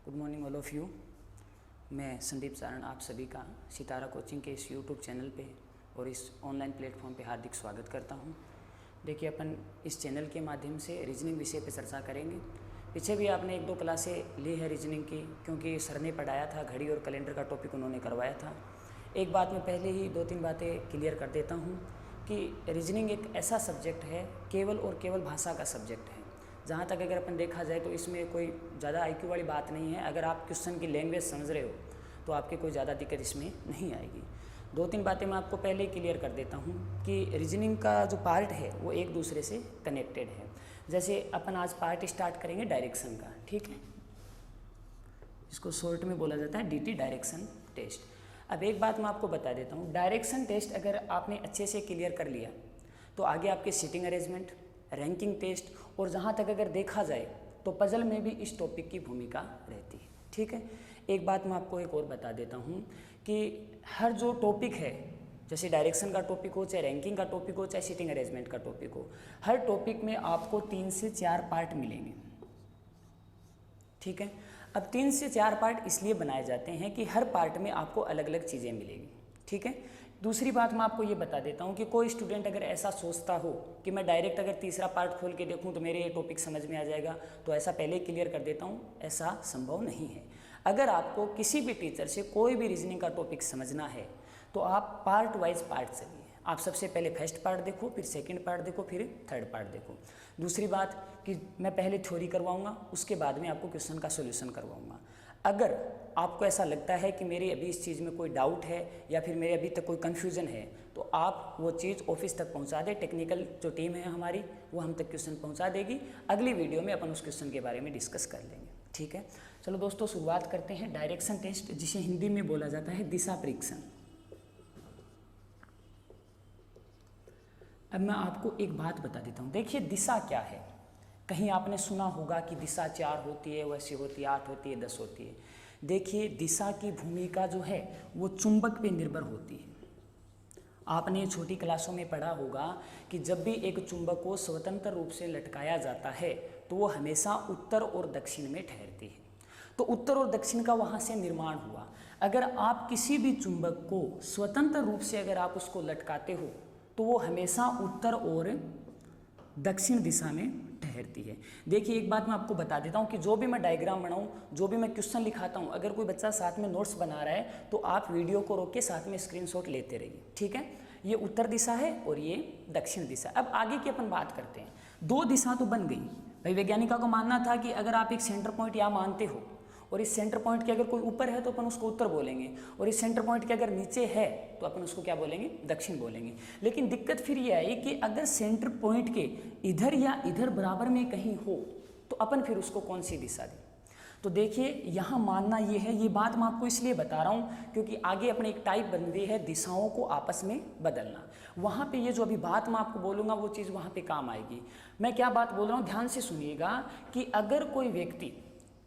Good morning all of you. मैं संदीप सारण आप सभी का सितारा कोचिंग के इस यूट्यूब चैनल पे और इस ऑनलाइन प्लेटफॉर्म पे हार्दिक स्वागत करता हूँ। देखिए, अपन इस चैनल के माध्यम से रीजनिंग विषय पे चर्चा करेंगे। पीछे भी आपने 1-2 क्लासें ली है रीजनिंग की, क्योंकि सर ने पढ़ाया था, घड़ी और कैलेंडर का टॉपिक उन्होंने करवाया था। एक बात मैं पहले ही 2-3 बातें क्लियर कर देता हूँ कि रीजनिंग एक ऐसा सब्जेक्ट है, केवल और केवल भाषा का सब्जेक्ट है। जहाँ तक अगर अपन देखा जाए तो इसमें कोई ज़्यादा आईक्यू वाली बात नहीं है। अगर आप क्वेश्चन की लैंग्वेज समझ रहे हो तो आपकी कोई ज़्यादा दिक्कत इसमें नहीं आएगी। 2-3 बातें मैं आपको पहले ही क्लियर कर देता हूँ कि रीजनिंग का जो पार्ट है वो एक दूसरे से कनेक्टेड है। जैसे अपन आज पार्ट स्टार्ट करेंगे डायरेक्शन का, ठीक है। इसको शॉर्ट में बोला जाता है DT, डायरेक्शन टेस्ट। अब एक बात मैं आपको बता देता हूँ, डायरेक्शन टेस्ट अगर आपने अच्छे से क्लियर कर लिया तो आगे आपके सीटिंग अरेंजमेंट, रैंकिंग टेस्ट और जहाँ तक अगर देखा जाए तो पजल में भी इस टॉपिक की भूमिका रहती है, ठीक है। एक बात मैं आपको एक और बता देता हूँ कि हर जो टॉपिक है, जैसे डायरेक्शन का टॉपिक हो, चाहे रैंकिंग का टॉपिक हो, चाहे सीटिंग अरेंजमेंट का टॉपिक हो, हर टॉपिक में आपको 3 से 4 पार्ट मिलेंगे, ठीक है। अब 3 से 4 पार्ट इसलिए बनाए जाते हैं कि हर पार्ट में आपको अलग अलग चीज़ें मिलेंगी, ठीक है। दूसरी बात मैं आपको ये बता देता हूँ कि कोई स्टूडेंट अगर ऐसा सोचता हो कि मैं डायरेक्ट अगर तीसरा पार्ट खोल के देखूँ तो मेरे ये टॉपिक समझ में आ जाएगा, तो ऐसा पहले ही क्लियर कर देता हूँ, ऐसा संभव नहीं है। अगर आपको किसी भी टीचर से कोई भी रीजनिंग का टॉपिक समझना है तो आप पार्ट वाइज पार्ट चलिए। आप सबसे पहले फर्स्ट पार्ट देखो, फिर सेकंड पार्ट देखो, फिर थर्ड पार्ट देखो। दूसरी बात कि मैं पहले थ्योरी करवाऊंगा, उसके बाद में आपको क्वेश्चन का सॉल्यूशन करवाऊंगा। अगर आपको ऐसा लगता है कि मेरी अभी इस चीज़ में कोई डाउट है या फिर मेरे अभी तक कोई कन्फ्यूज़न है तो आप वो चीज़ ऑफिस तक पहुंचा दें। टेक्निकल जो टीम है हमारी वो हम तक क्वेश्चन पहुंचा देगी। अगली वीडियो में अपन उस क्वेश्चन के बारे में डिस्कस कर लेंगे, ठीक है। चलो दोस्तों, शुरुआत करते हैं डायरेक्शन टेस्ट, जिसे हिंदी में बोला जाता है दिशा परीक्षण। अब मैं आपको एक बात बता देता हूँ। देखिए, दिशा क्या है। कहीं आपने सुना होगा कि दिशा 4 होती है, वैसी होती है, 8 होती है, 10 होती है। देखिए, दिशा की भूमिका जो है वो चुंबक पे निर्भर होती है। आपने छोटी क्लासों में पढ़ा होगा कि जब भी एक चुंबक को स्वतंत्र रूप से लटकाया जाता है तो वो हमेशा उत्तर और दक्षिण में ठहरती है। तो उत्तर और दक्षिण का वहाँ से निर्माण हुआ। अगर आप किसी भी चुंबक को स्वतंत्र रूप से अगर आप उसको लटकाते हो तो वो हमेशा उत्तर और दक्षिण दिशा में ठहरती है। देखिए, एक बात मैं आपको बता देता हूँ कि जो भी मैं डायग्राम बनाऊँ, जो भी मैं क्वेश्चन लिखाता हूँ, अगर कोई बच्चा साथ में नोट्स बना रहा है तो आप वीडियो को रोक के साथ में स्क्रीनशॉट लेते रहिए, ठीक है। ये उत्तर दिशा है और ये दक्षिण दिशा। अब आगे की अपन बात करते हैं। 2 दिशा तो बन गई भाई। वैज्ञानिकों का मानना था कि अगर आप एक सेंटर पॉइंट यहाँ मानते हो और इस सेंटर पॉइंट के अगर कोई ऊपर है तो अपन उसको उत्तर बोलेंगे, और इस सेंटर पॉइंट के अगर नीचे है तो अपन उसको क्या बोलेंगे, दक्षिण बोलेंगे। लेकिन दिक्कत फिर ये आई कि अगर सेंटर पॉइंट के इधर या इधर बराबर में कहीं हो तो अपन फिर उसको कौन सी दिशा दें। तो देखिए, यहाँ मानना ये है, ये बात मैं आपको इसलिए बता रहा हूँ क्योंकि आगे अपने एक टाइप बन गई है दिशाओं को आपस में बदलना। वहाँ पे ये जो अभी बात मैं आपको बोलूँगा वो चीज़ वहाँ पे काम आएगी। मैं क्या बात बोल रहा हूँ, ध्यान से सुनिएगा कि अगर कोई व्यक्ति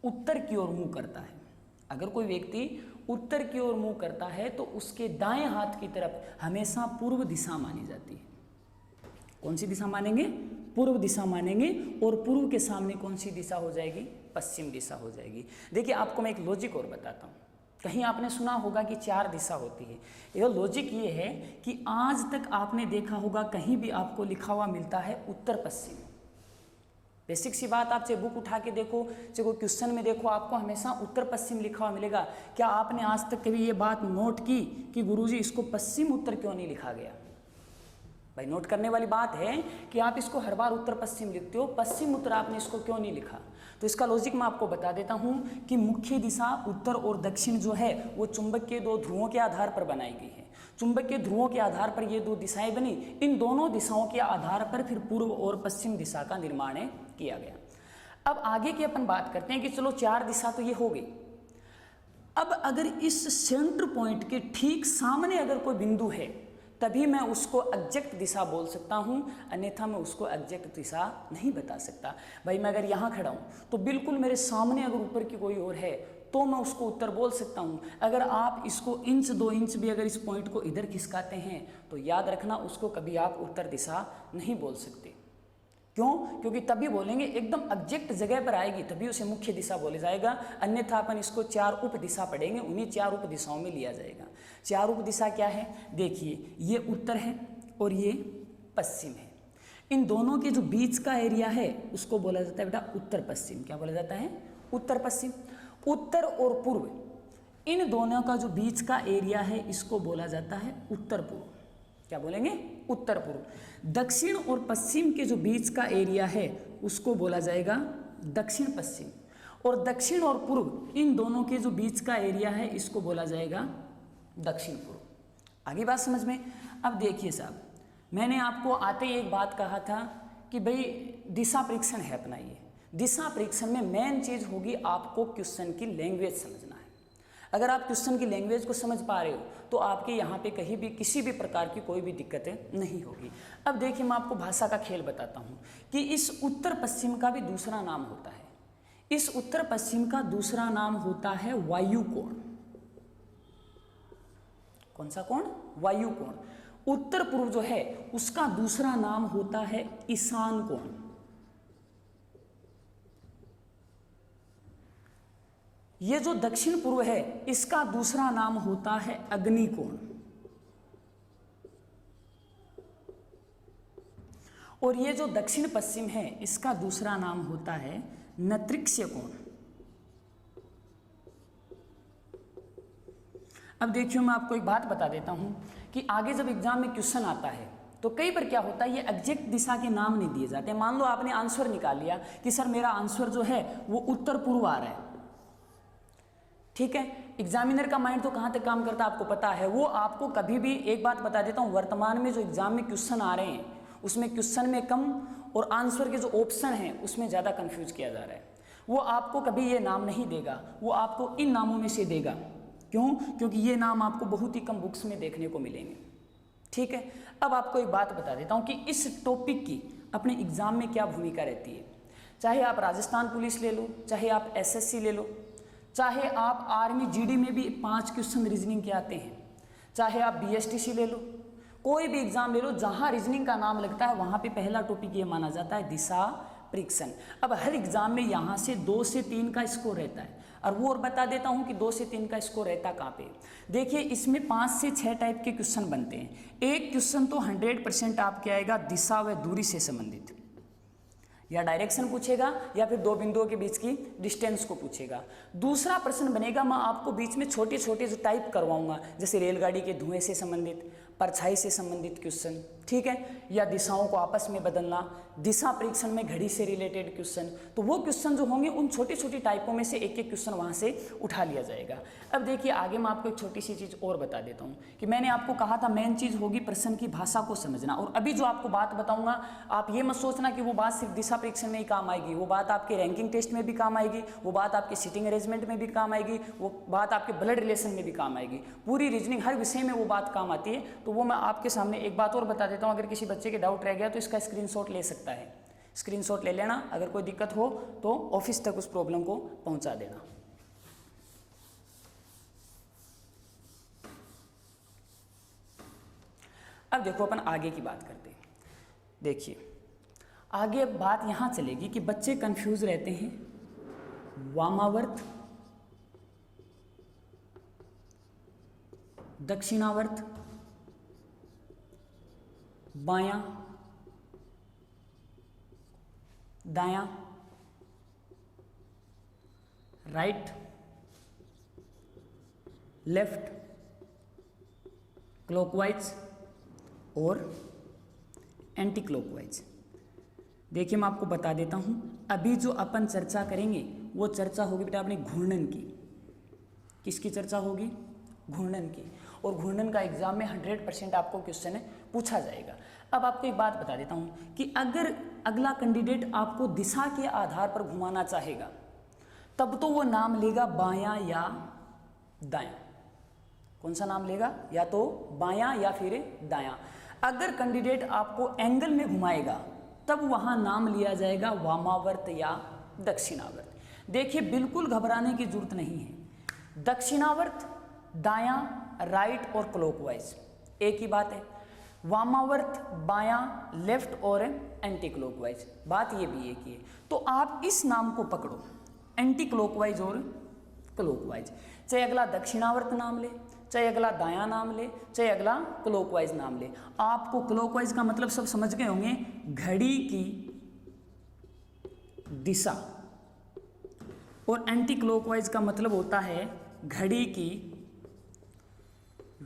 उत्तर की ओर मुंह करता है, अगर कोई व्यक्ति उत्तर की ओर मुंह करता है तो उसके दाएं हाथ की तरफ हमेशा पूर्व दिशा मानी जाती है। कौन सी दिशा मानेंगे, पूर्व दिशा मानेंगे। और पूर्व के सामने कौन सी दिशा हो जाएगी, पश्चिम दिशा हो जाएगी। देखिए, आपको मैं एक लॉजिक और बताता हूँ। कहीं आपने सुना होगा कि 4 दिशा होती है। यह लॉजिक ये है कि आज तक आपने देखा होगा कहीं भी आपको लिखा हुआ मिलता है उत्तर पश्चिम। बेसिक सी बात, आप चाहे बुक उठा के देखो, चाहे कोई क्वेश्चन में देखो, आपको हमेशा उत्तर पश्चिम लिखा हुआ मिलेगा। क्या आपने आज तक कभी ये बात नोट की कि गुरुजी इसको पश्चिम उत्तर क्यों नहीं लिखा गया? भाई, नोट करने वाली बात है कि आप इसको हर बार उत्तर पश्चिम लिखते हो, पश्चिम उत्तर आपने इसको क्यों नहीं लिखा। तो इसका लॉजिक मैं आपको बता देता हूँ कि मुख्य दिशा उत्तर और दक्षिण जो है वो चुंबक के 2 ध्रुवों के आधार पर बनाई गई है। चुंबक के ध्रुवों के आधार पर ये 2 दिशाएं बनी। इन दोनों दिशाओं के आधार पर फिर पूर्व और पश्चिम दिशा का निर्माण किया गया। अब आगे की अपन बात करते हैं कि चलो 4 दिशा तो ये हो गई। अब अगर इस सेंटर पॉइंट के ठीक सामने अगर कोई बिंदु है तभी मैं उसको एग्जैक्ट दिशा बोल सकता हूँ, अन्यथा मैं उसको एग्जैक्ट दिशा नहीं बता सकता। भाई, मैं अगर यहाँ खड़ा हूँ तो बिल्कुल मेरे सामने अगर ऊपर की कोई और है तो मैं उसको उत्तर बोल सकता हूँ। अगर आप इसको 1-2 इंच भी अगर इस पॉइंट को इधर खिसकाते हैं तो याद रखना उसको कभी आप उत्तर दिशा नहीं बोल सकते, क्यों? क्योंकि तभी बोलेंगे एकदम एग्जैक्ट जगह पर आएगी तभी उसे मुख्य दिशा बोले जाएगा, अन्यथा अपन इसको 4 उप दिशा पढ़ेंगे, उन्हीं 4 उप दिशाओं में लिया जाएगा। 4 उप दिशा क्या है? देखिए ये उत्तर है और ये पश्चिम है। इन दोनों के जो बीच का एरिया है उसको बोला जाता है बेटा उत्तर पश्चिम। क्या बोला जाता है? उत्तर पश्चिम। उत्तर और पूर्व इन दोनों का जो बीच का एरिया है इसको बोला जाता है उत्तर पूर्व। क्या बोलेंगे? उत्तर पूर्व। दक्षिण और पश्चिम के जो बीच का एरिया है उसको बोला जाएगा दक्षिण पश्चिम, और दक्षिण और पूर्व इन दोनों के जो बीच का एरिया है इसको बोला जाएगा दक्षिण पूर्व। आगे बात समझ में? अब देखिए साहब, मैंने आपको आते ही एक बात कहा था कि भाई दिशा परीक्षण है अपना। ये दिशा परीक्षण में मेन चीज होगी आपको क्वेश्चन की लैंग्वेज समझना है। अगर आप क्वेश्चन की लैंग्वेज को समझ पा रहे हो तो आपके यहाँ पे कहीं भी किसी भी प्रकार की कोई भी दिक्कतें नहीं होगी। अब देखिए मैं आपको भाषा का खेल बताता हूँ कि इस उत्तर पश्चिम का भी दूसरा नाम होता है। इस उत्तर पश्चिम का दूसरा नाम होता है वायु कोण। कौन सा कोण? वायु कोण। उत्तर पूर्व जो है उसका दूसरा नाम होता है ईशान कोण। ये जो दक्षिण पूर्व है इसका दूसरा नाम होता है अग्नि कोण, और ये जो दक्षिण पश्चिम है इसका दूसरा नाम होता है नैर्ऋत्य कोण। अब देखिए मैं आपको एक बात बता देता हूं कि आगे जब एग्जाम में क्वेश्चन आता है तो कई बार क्या होता है ये एग्जैक्ट दिशा के नाम नहीं दिए जाते। मान लो आपने आंसर निकाल लिया कि सर मेरा आंसर जो है वो उत्तर पूर्व आ रहा है, ठीक है। एग्जामिनर का माइंड तो कहाँ तक काम करता है आपको पता है। वो आपको कभी भी एक बात बता देता हूँ, वर्तमान में जो एग्जाम में क्वेश्चन आ रहे हैं उसमें क्वेश्चन में कम और आंसर के जो ऑप्शन हैं उसमें ज़्यादा कंफ्यूज किया जा रहा है। वो आपको कभी ये नाम नहीं देगा, वो आपको इन नामों में से देगा। क्यों? क्योंकि ये नाम आपको बहुत ही कम बुक्स में देखने को मिलेंगे, ठीक है। अब आपको एक बात बता देता हूँ कि इस टॉपिक की अपने एग्जाम में क्या भूमिका रहती है। चाहे आप राजस्थान पुलिस ले लो, चाहे आप एसएससी ले लो, चाहे आप आर्मी जीडी में भी 5 क्वेश्चन रीजनिंग के आते हैं, चाहे आप बीएसटीसी ले लो, कोई भी एग्जाम ले लो, जहां रीजनिंग का नाम लगता है वहां पे पहला टॉपिक ये माना जाता है दिशा परीक्षण। अब हर एग्जाम में यहाँ से 2 से 3 का स्कोर रहता है, और वो और बता देता हूँ कि 2 से 3 का स्कोर रहता कहाँ पे। देखिए इसमें 5 से 6 टाइप के क्वेश्चन बनते हैं। एक क्वेश्चन तो 100% आपके आएगा दिशा व दूरी से संबंधित, या डायरेक्शन पूछेगा या फिर 2 बिंदुओं के बीच की डिस्टेंस को पूछेगा। दूसरा प्रश्न बनेगा, मैं आपको बीच में छोटे छोटे जो टाइप करवाऊंगा, जैसे रेलगाड़ी के धुएं से संबंधित, परछाई से संबंधित क्वेश्चन, ठीक है, या दिशाओं को आपस में बदलना, दिशा परीक्षण में घड़ी से रिलेटेड क्वेश्चन। तो वो क्वेश्चन जो होंगे उन छोटी छोटी टाइपों में से एक एक क्वेश्चन वहाँ से उठा लिया जाएगा। अब देखिए आगे मैं आपको एक छोटी सी चीज़ और बता देता हूँ कि मैंने आपको कहा था मेन चीज़ होगी प्रश्न की भाषा को समझना। और अभी जो आपको बात बताऊँगा आप ये मत सोचना कि वो बात सिर्फ दिशा परीक्षण में ही काम आएगी, वो बात आपके रैंकिंग टेस्ट में भी काम आएगी, वो बात आपके सीटिंग अरेंजमेंट में भी काम आएगी, वो बात आपके ब्लड रिलेशन में भी काम आएगी। पूरी रीजनिंग हर विषय में वो बात काम आती है। तो वो मैं आपके सामने एक बात और बता देता हूँ, अगर किसी बच्चे के डाउट रह गया तो इसका स्क्रीनशॉट ले सकता है। स्क्रीनशॉट ले लेना, अगर कोई दिक्कत हो तो ऑफिस तक उस प्रॉब्लम को पहुंचा देना। अब देखो अपन आगे की बात करते हैं। देखिए आगे बात यहां चलेगी कि बच्चे कंफ्यूज रहते हैं वामावर्त, दक्षिणावर्त, बायां, दायां, राइट, लेफ्ट, क्लॉकवाइज और एंटी क्लॉकवाइज। देखिए मैं आपको बता देता हूं, अभी जो अपन चर्चा करेंगे वो चर्चा होगी बेटा अपनी घूर्णन की। किसकी चर्चा होगी? घूर्णन की। और घूर्णन का एग्जाम में 100% आपको क्वेश्चन पूछा जाएगा। अब आपको एक बात बता देता हूं कि अगर अगला कैंडिडेट आपको दिशा के आधार पर घुमाना चाहेगा तब तो वो नाम लेगा बायां या दायां। कौन सा नाम लेगा? या तो बायां या फिर दायां। अगर कैंडिडेट आपको एंगल में घुमाएगा तब वहां नाम लिया जाएगा वामावर्त या दक्षिणावर्त। देखिए बिल्कुल घबराने की जरूरत नहीं है। दक्षिणावर्त, दायां, राइट और क्लॉकवाइज एक ही बात है। वामावर्त, बायां, लेफ्ट और एंटी क्लॉकवाइज। बात ये भी है कि तो आप इस नाम को पकड़ो, एंटी क्लॉकवाइज और क्लॉकवाइज। चाहे अगला दक्षिणावर्त नाम ले, चाहे अगला दायां नाम ले, चाहे अगला क्लॉकवाइज नाम ले। आपको क्लॉकवाइज का मतलब सब समझ गए होंगे, घड़ी की दिशा, और एंटी क्लॉकवाइज का मतलब होता है घड़ी की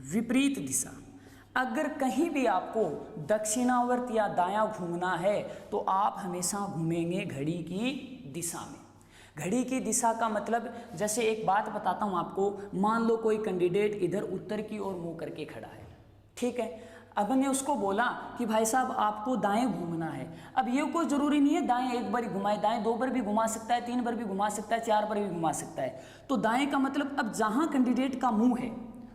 विपरीत दिशा। अगर कहीं भी आपको दक्षिणावर्त या दायां घूमना है तो आप हमेशा घूमेंगे घड़ी की दिशा में। घड़ी की दिशा का मतलब, जैसे एक बात बताता हूं आपको, मान लो कोई कैंडिडेट इधर उत्तर की ओर मुंह करके खड़ा है, ठीक है। अब मैंने उसको बोला कि भाई साहब आपको दाएं घूमना है। अब ये कोई जरूरी नहीं है दाएं एक बार ही घुमाए, दाएं 2 बार भी घुमा सकता है, 3 बार भी घुमा सकता है, 4 बार भी घुमा सकता है। तो दाएं का मतलब, अब जहां कैंडिडेट का मुंह है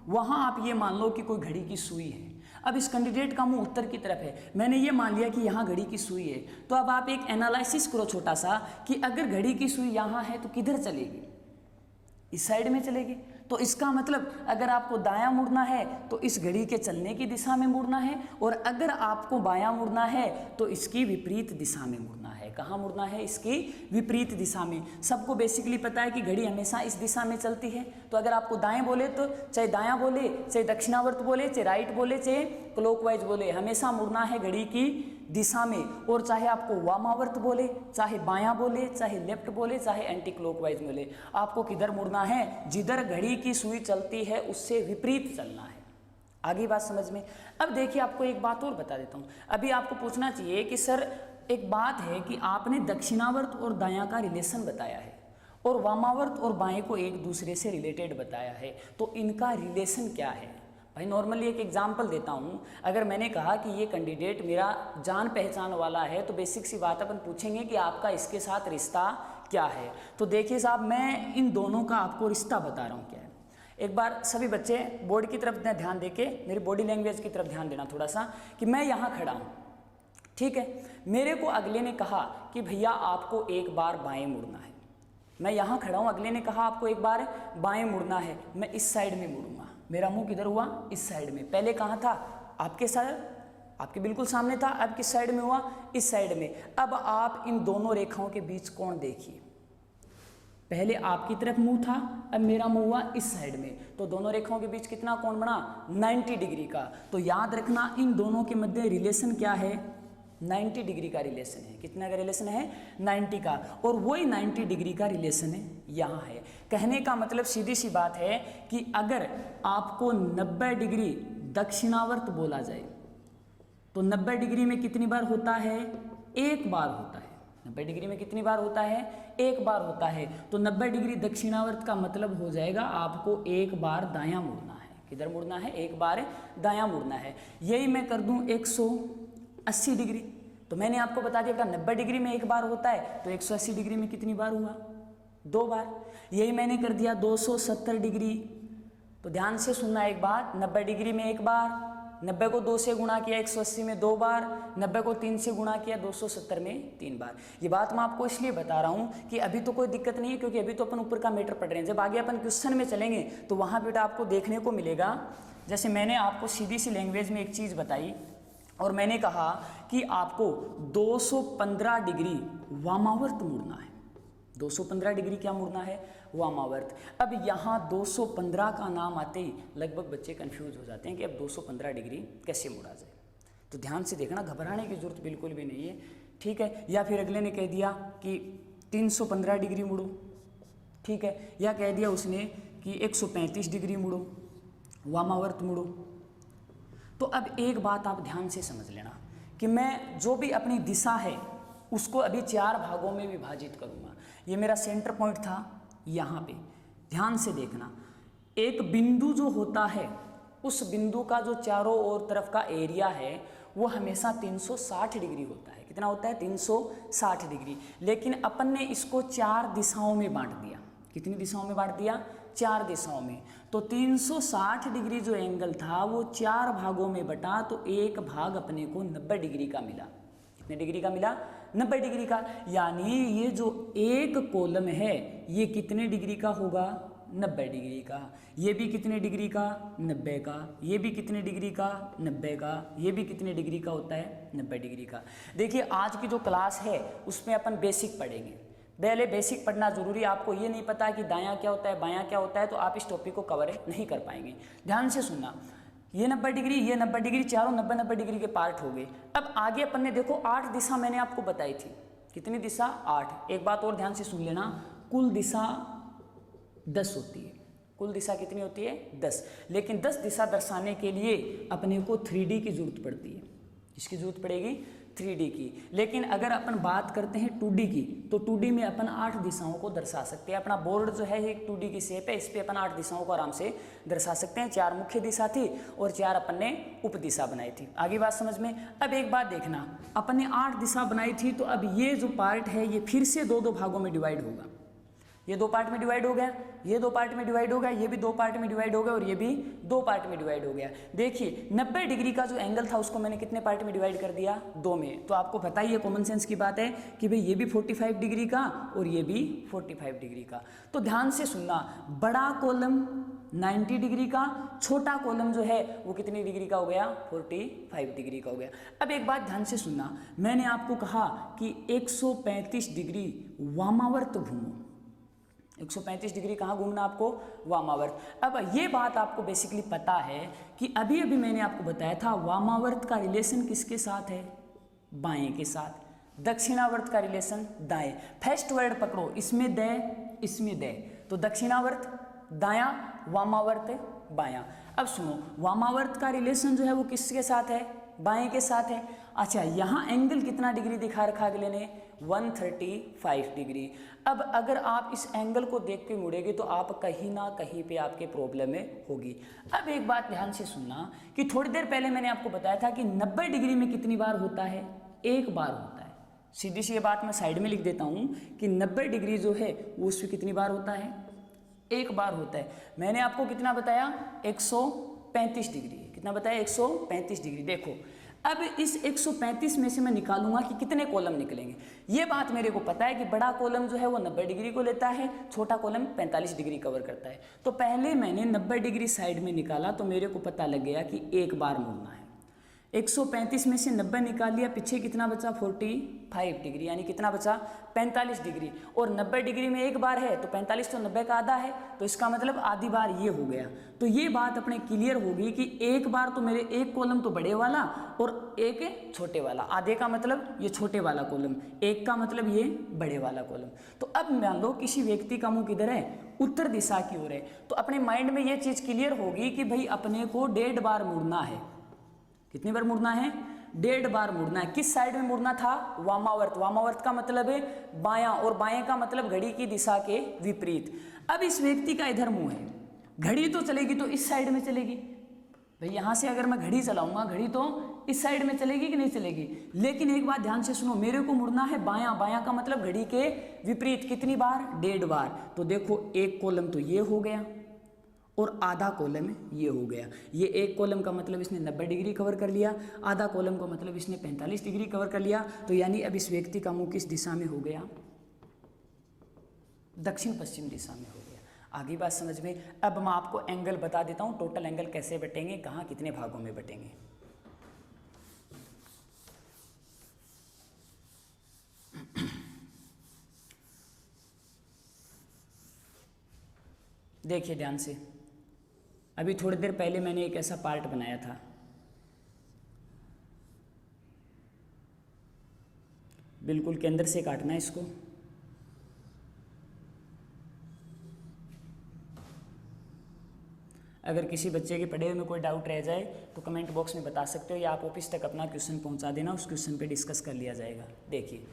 वहां आप ये मान लो कि कोई घड़ी की सुई है। अब इस कैंडिडेट का मुंह उत्तर की तरफ है, मैंने ये मान लिया कि यहाँ घड़ी की सुई है। तो अब आप एक एनालिसिस करो छोटा सा कि अगर घड़ी की सुई यहाँ है तो किधर चलेगी, इस साइड में चलेगी। तो इसका मतलब अगर आपको दायां मुड़ना है तो इस घड़ी के चलने की दिशा में मुड़ना है, और अगर आपको बायां मुड़ना है तो इसकी विपरीत दिशा में मुड़ना है। कहाँ मुड़ना है? इसकी विपरीत दिशा में। सबको बेसिकली पता है कि घड़ी हमेशा इस दिशा में चलती है। तो अगर आपको दाएं बोले तो चाहे दायां बोले, चाहे दक्षिणावर्त बोले, चाहे राइट बोले, चाहे क्लॉकवाइज बोले, हमेशा मुड़ना है घड़ी की दिशा में। और चाहे आपको वामावर्त बोले, चाहे बायां बोले, चाहे लेफ्ट बोले, चाहे एंटी क्लॉकवाइज बोले, आपको किधर मुड़ना है? जिधर घड़ी की सुई चलती है उससे विपरीत चलना है। आगे बात समझ में? अब देखिए आपको एक बात और बता देता हूं। अभी आपको पूछना चाहिए कि सर एक बात है कि आपने दक्षिणावर्त और दायां का रिलेशन बताया है और वामावर्त और बाएं को एक दूसरे से रिलेटेड बताया है, तो इनका रिलेशन क्या है? भाई नॉर्मली एक एग्जांपल देता हूँ। अगर मैंने कहा कि ये कैंडिडेट मेरा जान पहचान वाला है तो बेसिक सी बात अपन पूछेंगे कि आपका इसके साथ रिश्ता क्या है। तो देखिए साहब, मैं इन दोनों का आपको रिश्ता बता रहा हूँ क्या है। एक बार सभी बच्चे बोर्ड की तरफ ध्यान देके मेरी बॉडी लैंग्वेज की तरफ ध्यान देना थोड़ा सा, कि मैं यहाँ खड़ा हूँ, ठीक है। मेरे को अगले ने कहा कि भैया आपको एक बार बाएं मुड़ना है। मैं यहाँ खड़ा हूँ, अगले ने कहा आपको एक बार बाएं मुड़ना है, मैं इस साइड में मुड़ूंगा। मेरा मुंह किधर हुआ? इस साइड में। पहले कहाँ था? आपके साइड, आपके बिल्कुल सामने था। अब किस साइड में हुआ? इस साइड में। अब आप इन दोनों रेखाओं के बीच कोण देखिए। पहले आपकी तरफ मुंह था, अब मेरा मुंह हुआ इस साइड में, तो दोनों रेखाओं के बीच कितना कोण बना? 90 डिग्री का। तो याद रखना इन दोनों के मध्य रिलेशन क्या है? 90 डिग्री का रिलेशन है। कितना का रिलेशन है? 90 का। और वही 90 डिग्री का रिलेशन है यहाँ है। कहने का मतलब सीधी सी बात है कि अगर आपको 90 डिग्री दक्षिणावर्त बोला जाए तो 90 डिग्री में कितनी बार होता है? एक बार होता है। 90 डिग्री में कितनी बार होता है? एक बार होता है। तो 90 डिग्री दक्षिणावर्त का मतलब हो जाएगा आपको एक बार दायां मुड़ना है। किधर मुड़ना है? एक बार दायां मुड़ना है। यही मैं कर दूं 180 डिग्री, तो मैंने आपको बता दिया 90 डिग्री में एक बार होता है, तो 180 डिग्री में कितनी बार हुआ? 2 बार। यही मैंने कर दिया 270 डिग्री, तो ध्यान से सुनना एक बात, 90 डिग्री में एक बार, 90 को 2 से गुणा किया 180 में 2 बार, 90 को 3 से गुणा किया 270 में 3 बार। ये बात मैं आपको इसलिए बता रहा हूँ कि अभी तो कोई दिक्कत नहीं है, क्योंकि अभी तो अपन ऊपर का मैटर पढ़ रहे हैं। जब आगे अपन क्वेश्चन में चलेंगे तो वहाँ बेटा आपको देखने को मिलेगा, जैसे मैंने आपको सीधी सी लैंग्वेज में एक चीज़ बताई और मैंने कहा कि आपको 215 डिग्री वामावर्त मुड़ना है। 215 डिग्री क्या मुड़ना है? वामावर्त। अब यहाँ 215 का नाम आते ही लगभग बच्चे कंफ्यूज हो जाते हैं कि अब 215 डिग्री कैसे मुड़ा जाए। तो ध्यान से देखना, घबराने की जरूरत बिल्कुल भी नहीं है, ठीक है। या फिर अगले ने कह दिया कि 315 डिग्री मुड़ो, ठीक है। या कह दिया उसने कि 135 डिग्री मुड़ो, वामावर्त मुड़ो। तो अब एक बात आप ध्यान से समझ लेना कि मैं जो भी अपनी दिशा है उसको अभी 4 भागों में विभाजित करूँगा। ये मेरा सेंटर पॉइंट था यहाँ पे, ध्यान से देखना। एक बिंदु जो होता है, उस बिंदु का जो चारों ओर तरफ का एरिया है वो हमेशा 360 डिग्री होता है। कितना होता है? 360 डिग्री। लेकिन अपन ने इसको 4 दिशाओं में बांट दिया। कितनी दिशाओं में बांट दिया? 4 दिशाओं में। तो 360 डिग्री जो एंगल था वो 4 भागों में बटा, तो एक भाग अपने को 90 डिग्री का मिला। कितने डिग्री का मिला? 90 डिग्री का। यानी ये जो एक कॉलम है ये कितने डिग्री का होगा? 90 डिग्री का, ये भी कितने डिग्री का 90 का, ये भी कितने डिग्री का 90 का, ये भी कितने डिग्री का होता है 90 डिग्री का। देखिए आज की जो क्लास है उसमें अपन बेसिक पढ़ेंगे, पहले बेसिक पढ़ना जरूरी है। आपको ये नहीं पता कि दायां क्या होता है बायां क्या होता है तो आप इस टॉपिक को कवर नहीं कर पाएंगे। ध्यान से सुनना, ये 90 डिग्री, ये 90 डिग्री, चारों 90-90 डिग्री के पार्ट हो गए। अब आगे अपन ने देखो 8 दिशा मैंने आपको बताई थी, कितनी दिशा 8। एक बात और ध्यान से सुन लेना, कुल दिशा 10 होती है, कुल दिशा कितनी होती है 10, लेकिन 10 दिशा दर्शाने के लिए अपने को 3D की जरूरत पड़ती है। किसकी जरूरत पड़ेगी 3D की। लेकिन अगर अपन बात करते हैं 2D की तो 2D में अपन 8 दिशाओं को दर्शा सकते हैं। अपना बोर्ड जो है एक 2D की शेप है, इस पे अपन 8 दिशाओं को आराम से दर्शा सकते हैं। 4 मुख्य दिशा थी और 4 अपन ने उप दिशा बनाई थी। आगे बात समझ में। अब एक बात देखना, अपन ने 8 दिशा बनाई थी तो अब ये जो पार्ट है ये फिर से 2-2 भागों में डिवाइड होगा। ये 2 पार्ट में डिवाइड हो गया, ये 2 पार्ट में डिवाइड हो गया, ये भी 2 पार्ट में डिवाइड हो गया और ये भी 2 पार्ट में डिवाइड हो गया। देखिए 90 डिग्री का जो एंगल था उसको मैंने कितने पार्ट में डिवाइड कर दिया 2 में। तो आपको पता ही है, कॉमन सेंस की बात है कि भाई ये भी 45 डिग्री का और ये भी 45 डिग्री का। तो ध्यान से सुनना, बड़ा कॉलम 90 डिग्री का, छोटा कॉलम जो है वो कितनी डिग्री का हो गया 45 डिग्री का हो गया। अब एक बात ध्यान से सुनना, मैंने आपको कहा कि 135 डिग्री वामावर्त घूमो। 135 डिग्री कहाँ घूमना आपको वामावर्त। अब ये बात आपको बेसिकली पता है कि अभी अभी मैंने आपको बताया था वामावर्त का रिलेशन किसके साथ है बाएं के साथ, दक्षिणावर्त का रिलेशन दाएं। फर्स्ट वर्ड पकड़ो, इसमें दे इसमें दे, तो दक्षिणावर्त दायां, वामावर्त बायां। अब सुनो, वामावर्त का रिलेशन जो है वो किसके साथ है बाएं के साथ है। अच्छा, यहाँ एंगल कितना डिग्री दिखा रखा अगले ने 135 डिग्री। अब अगर आप इस एंगल को देख के मुड़ेंगे तो आप कहीं ना कहीं पे आपके प्रॉब्लम में होगी। अब एक बात ध्यान से सुनना कि थोड़ी देर पहले मैंने आपको बताया था कि 90 डिग्री में कितनी बार होता है, एक बार होता है। सीधी सी ये बात मैं साइड में लिख देता हूँ कि 90 डिग्री जो है वो उसमें कितनी बार होता है, एक बार होता है। मैंने आपको कितना बताया 135 डिग्री, कितना बताया 135 डिग्री। देखो अब इस 135 में से मैं निकालूंगा कि कितने कॉलम निकलेंगे। ये बात मेरे को पता है कि बड़ा कॉलम जो है वो 90 डिग्री को लेता है, छोटा कॉलम 45 डिग्री कवर करता है। तो पहले मैंने 90 डिग्री साइड में निकाला तो मेरे को पता लग गया कि एक बार मुड़ना है। 135 में से 90 निकाल लिया, पीछे कितना बचा 45 डिग्री, यानी कितना बचा 45 डिग्री। और 90 डिग्री में एक बार है तो 45 तो 90 का आधा है, तो इसका मतलब आधी बार ये हो गया। तो ये बात अपने क्लियर होगी कि एक बार तो मेरे एक कॉलम तो बड़े वाला और एक छोटे वाला, आधे का मतलब ये छोटे वाला कॉलम, एक का मतलब ये बड़े वाला कॉलम। तो अब मान लो किसी व्यक्ति का मुंह किधर है, उत्तर दिशा की ओर है, तो अपने माइंड में ये चीज क्लियर होगी कि भाई अपने को 1.5 बार मुड़ना है। कितनी बार मुड़ना है 1.5 बार मुड़ना है। किस साइड में मुड़ना था वामावर्त, वामावर्त का मतलब है बायां, और बाएं का मतलब घड़ी की दिशा के विपरीत। अब इस व्यक्ति का इधर मुंह है, घड़ी तो चलेगी तो इस साइड में चलेगी। भाई यहां से अगर मैं घड़ी चलाऊंगा, घड़ी तो इस साइड में चलेगी कि नहीं चलेगी। लेकिन एक बात ध्यान से सुनो, मेरे को मुड़ना है बायां, बायां का मतलब घड़ी के विपरीत। कितनी बार 1.5 बार। तो देखो एक कॉलम तो ये हो गया और आधा कॉलम ये हो गया। ये एक कॉलम का मतलब इसने 90 डिग्री कवर कर लिया, आधा कॉलम का मतलब इसने 45 डिग्री कवर कर लिया। तो यानी अब इस व्यक्ति का मुंह किस दिशा में हो गया, दक्षिण पश्चिम दिशा में हो गया। आगे बात समझ में। अब मैं आपको एंगल बता देता हूं, टोटल एंगल कैसे बटेंगे, कहाँ कितने भागों में बटेंगे। देखिए ध्यान से, अभी थोड़ी देर पहले मैंने एक ऐसा पार्ट बनाया था, बिल्कुल केंद्र से काटना है इसको। अगर किसी बच्चे के पढ़े हुए में कोई डाउट रह जाए तो कमेंट बॉक्स में बता सकते हो, या आप ऑफिस तक अपना क्वेश्चन पहुंचा देना, उस क्वेश्चन पे डिस्कस कर लिया जाएगा। देखिए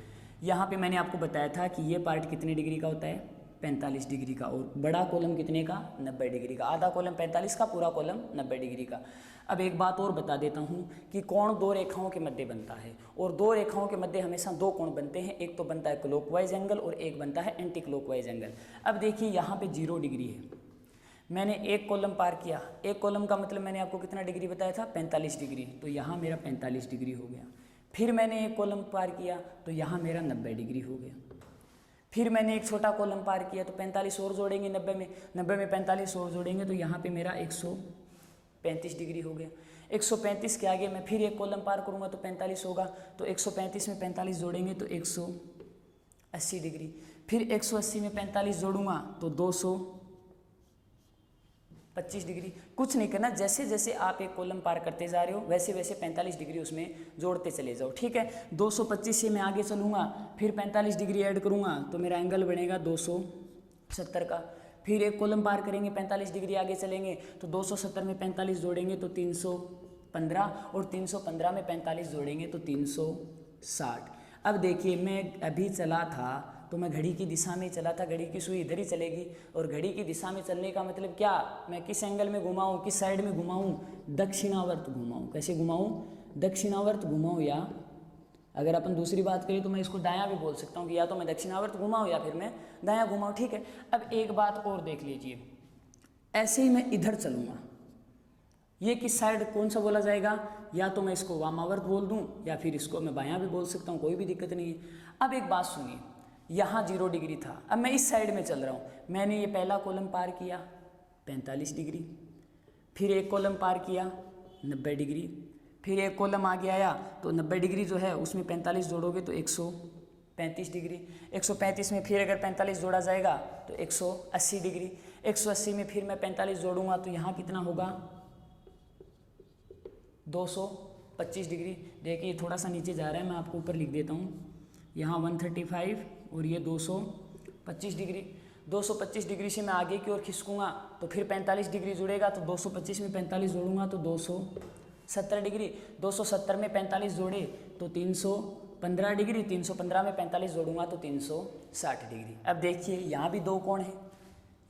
यहाँ पे मैंने आपको बताया था कि ये पार्ट कितने डिग्री का होता है 45 डिग्री का, और बड़ा कॉलम कितने का 90 डिग्री का, आधा कॉलम 45 का, पूरा कॉलम 90 डिग्री का। अब एक बात और बता देता हूँ कि कोण 2 रेखाओं के मध्य बनता है, और 2 रेखाओं के मध्य हमेशा 2 कोण बनते हैं, एक तो बनता है क्लॉकवाइज एंगल और एक बनता है एंटी क्लॉकवाइज एंगल। अब देखिए यहाँ पे 0 डिग्री है, मैंने एक कॉलम पार किया, एक कॉलम का मतलब मैंने आपको कितना डिग्री बताया था 45 डिग्री, तो यहाँ मेरा 45 डिग्री हो गया। फिर मैंने एक कॉलम पार किया तो यहाँ मेरा 90 डिग्री हो गया। फिर मैंने एक छोटा कॉलम पार किया तो 45 और जोड़ेंगे 90 में, 90 में 45 और जोड़ेंगे तो यहाँ पे मेरा 135 डिग्री हो गया। 135 के आगे मैं फिर एक कॉलम पार करूँगा तो 45 होगा, तो 135 में 45 जोड़ेंगे तो 180 डिग्री। फिर 180 में 45 जोड़ूंगा तो 225 डिग्री। कुछ नहीं करना, जैसे जैसे आप एक कॉलम पार करते जा रहे हो वैसे वैसे 45 डिग्री उसमें जोड़ते चले जाओ, ठीक है। 225 से मैं आगे चलूँगा, फिर 45 डिग्री ऐड करूँगा तो मेरा एंगल बनेगा 270 का। फिर एक कॉलम पार करेंगे, 45 डिग्री आगे चलेंगे तो 270 में 45 जोड़ेंगे तो 315, और 315 में 45 जोड़ेंगे तो 360। अब देखिए मैं अभी चला था तो मैं घड़ी की दिशा में चला था, घड़ी की सुई इधर ही चलेगी, और घड़ी की दिशा में चलने का मतलब क्या, मैं किस एंगल में घुमाऊँ, किस साइड में घुमाऊँ, दक्षिणावर्त घुमाऊँ। कैसे घुमाऊँ, दक्षिणावर्त घुमाऊँ, या अगर अपन दूसरी बात करें तो मैं इसको दायां भी बोल सकता हूँ कि या तो मैं दक्षिणावर्त घुमाऊँ या फिर मैं दायां घुमाऊँ, ठीक है। अब एक बात और देख लीजिए, ऐसे ही मैं इधर चलूँगा, ये किस साइड कौन सा बोला जाएगा, या तो मैं इसको वामावर्त बोल दूँ या फिर इसको मैं बायां भी बोल सकता हूँ, कोई भी दिक्कत नहीं है। अब एक बात सुनिए, यहाँ 0 डिग्री था, अब मैं इस साइड में चल रहा हूँ, मैंने ये पहला कॉलम पार किया 45 डिग्री, फिर एक कॉलम पार किया 90 डिग्री, फिर एक कॉलम आगे आया तो 90 डिग्री जो है उसमें 45 जोड़ोगे तो 135 डिग्री, 135 में फिर अगर 45 जोड़ा जाएगा तो 180 डिग्री, 180 में फिर मैं 45 जोड़ूंगा तो यहाँ कितना होगा 225 डिग्री। देखिए थोड़ा सा नीचे जा रहा है, मैं आपको ऊपर लिख देता हूँ, यहाँ 135 और ये 225 डिग्री। 225 डिग्री से मैं आगे की ओर खिसकूँगा तो फिर 45 डिग्री जुड़ेगा तो 225 में 45 जोड़ूंगा तो 270 डिग्री, 270 में 45 जोड़े तो 315 डिग्री, 315 में 45 जोड़ूंगा तो 360 डिग्री। अब देखिए यहाँ भी 2 कोण हैं,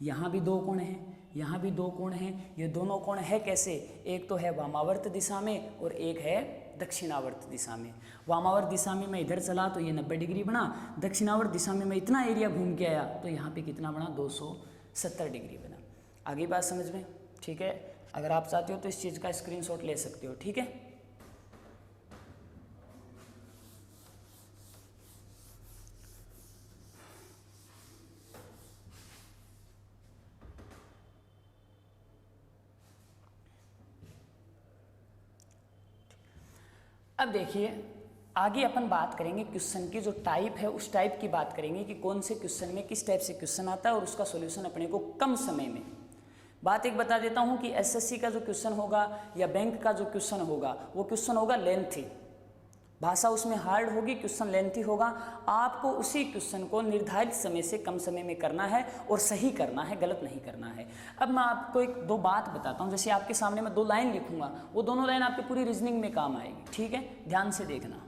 यहाँ भी 2 कोण हैं, यहाँ भी 2 कोण हैं। ये दोनों कोण है कैसे, एक तो है वामावर्त दिशा में और एक है दक्षिणावर्त दिशा में। वामावर्त दिशा में मैं इधर चला तो ये 90 डिग्री बना, दक्षिणावर्त दिशा में मैं इतना एरिया घूम के आया तो यहाँ पे कितना बना 270 डिग्री बना। आगे बात समझ में, ठीक है। अगर आप चाहते हो तो इस चीज़ का स्क्रीनशॉट ले सकते हो, ठीक है। अब देखिए आगे अपन बात करेंगे क्वेश्चन की जो टाइप है, उस टाइप की बात करेंगे कि कौन से क्वेश्चन में किस टाइप से क्वेश्चन आता है और उसका सॉल्यूशन अपने को कम समय में। बात एक बता देता हूं कि एसएससी का जो क्वेश्चन होगा या बैंक का जो क्वेश्चन होगा वो क्वेश्चन होगा लेंथी, भाषा उसमें हार्ड होगी, क्वेश्चन लेंथी होगा। आपको उसी क्वेश्चन को निर्धारित समय से कम समय में करना है और सही करना है, गलत नहीं करना है। अब मैं आपको 1-2 बात बताता हूं, जैसे आपके सामने मैं 2 लाइन लिखूंगा, वो दोनों लाइन आपकी पूरी रीजनिंग में काम आएगी, ठीक है, ध्यान से देखना।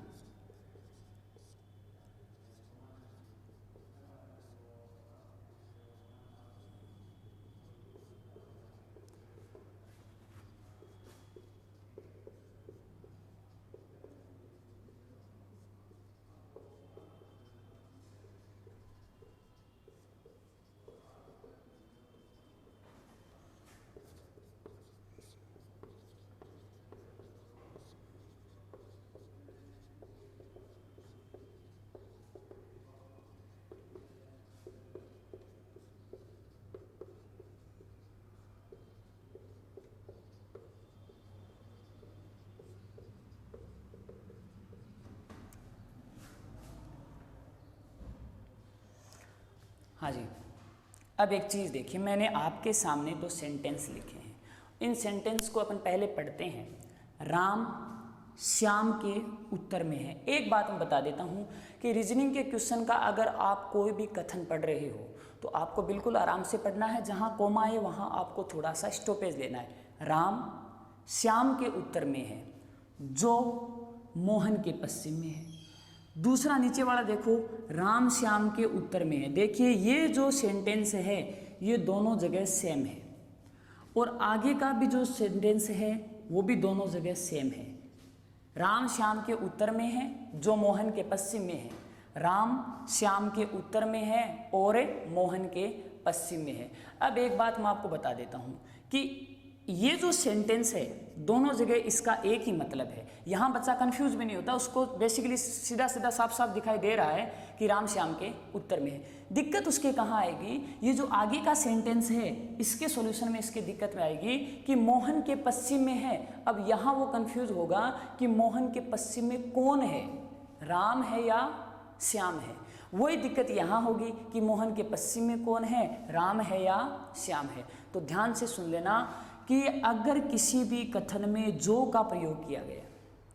हाँ जी, अब एक चीज़ देखिए, मैंने आपके सामने 2 सेंटेंस लिखे हैं, इन सेंटेंस को अपन पहले पढ़ते हैं। राम श्याम के उत्तर में है। एक बात मैं बता देता हूँ कि रीजनिंग के क्वेश्चन का अगर आप कोई भी कथन पढ़ रहे हो तो आपको बिल्कुल आराम से पढ़ना है, जहाँ कोमा है वहाँ आपको थोड़ा सा स्टॉपेज लेना है। राम श्याम के उत्तर में है, जो मोहन के पश्चिम में है। दूसरा नीचे वाला देखो, राम श्याम के उत्तर में है। देखिए ये जो सेंटेंस है ये दोनों जगह सेम है, और आगे का भी जो सेंटेंस है वो भी दोनों जगह सेम है। राम श्याम के उत्तर में है, जो मोहन के पश्चिम में है। राम श्याम के उत्तर में है और मोहन के पश्चिम में है। अब एक बात मैं आपको बता देता हूँ कि ये जो सेंटेंस है दोनों जगह इसका एक ही मतलब है। यहाँ बच्चा कंफ्यूज भी नहीं होता, उसको बेसिकली सीधा सीधा साफ साफ दिखाई दे रहा है कि राम श्याम के उत्तर में है। दिक्कत उसके कहाँ आएगी, ये जो आगे का सेंटेंस है इसके सॉल्यूशन में इसके दिक्कत में आएगी कि मोहन के पश्चिम में है। अब यहाँ वो कंफ्यूज होगा कि मोहन के पश्चिम में कौन है, राम है या श्याम है। वही दिक्कत यहाँ होगी कि मोहन के पश्चिम में कौन है, राम है या श्याम है। तो ध्यान से सुन लेना कि अगर किसी भी कथन में जो का प्रयोग किया गया,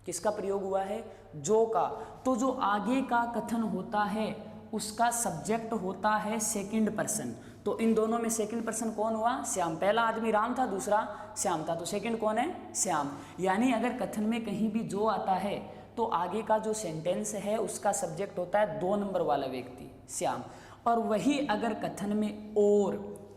किसका प्रयोग हुआ है, जो का, तो जो आगे का कथन होता है उसका सब्जेक्ट होता है सेकंड पर्सन। तो इन दोनों में सेकंड पर्सन कौन हुआ, श्याम। पहला आदमी राम था, दूसरा श्याम था, तो सेकंड कौन है, श्याम। यानी अगर कथन में कहीं भी जो आता है तो आगे का जो सेंटेंस है उसका सब्जेक्ट होता है 2 नंबर वाला व्यक्ति, श्याम। और वही अगर कथन में और,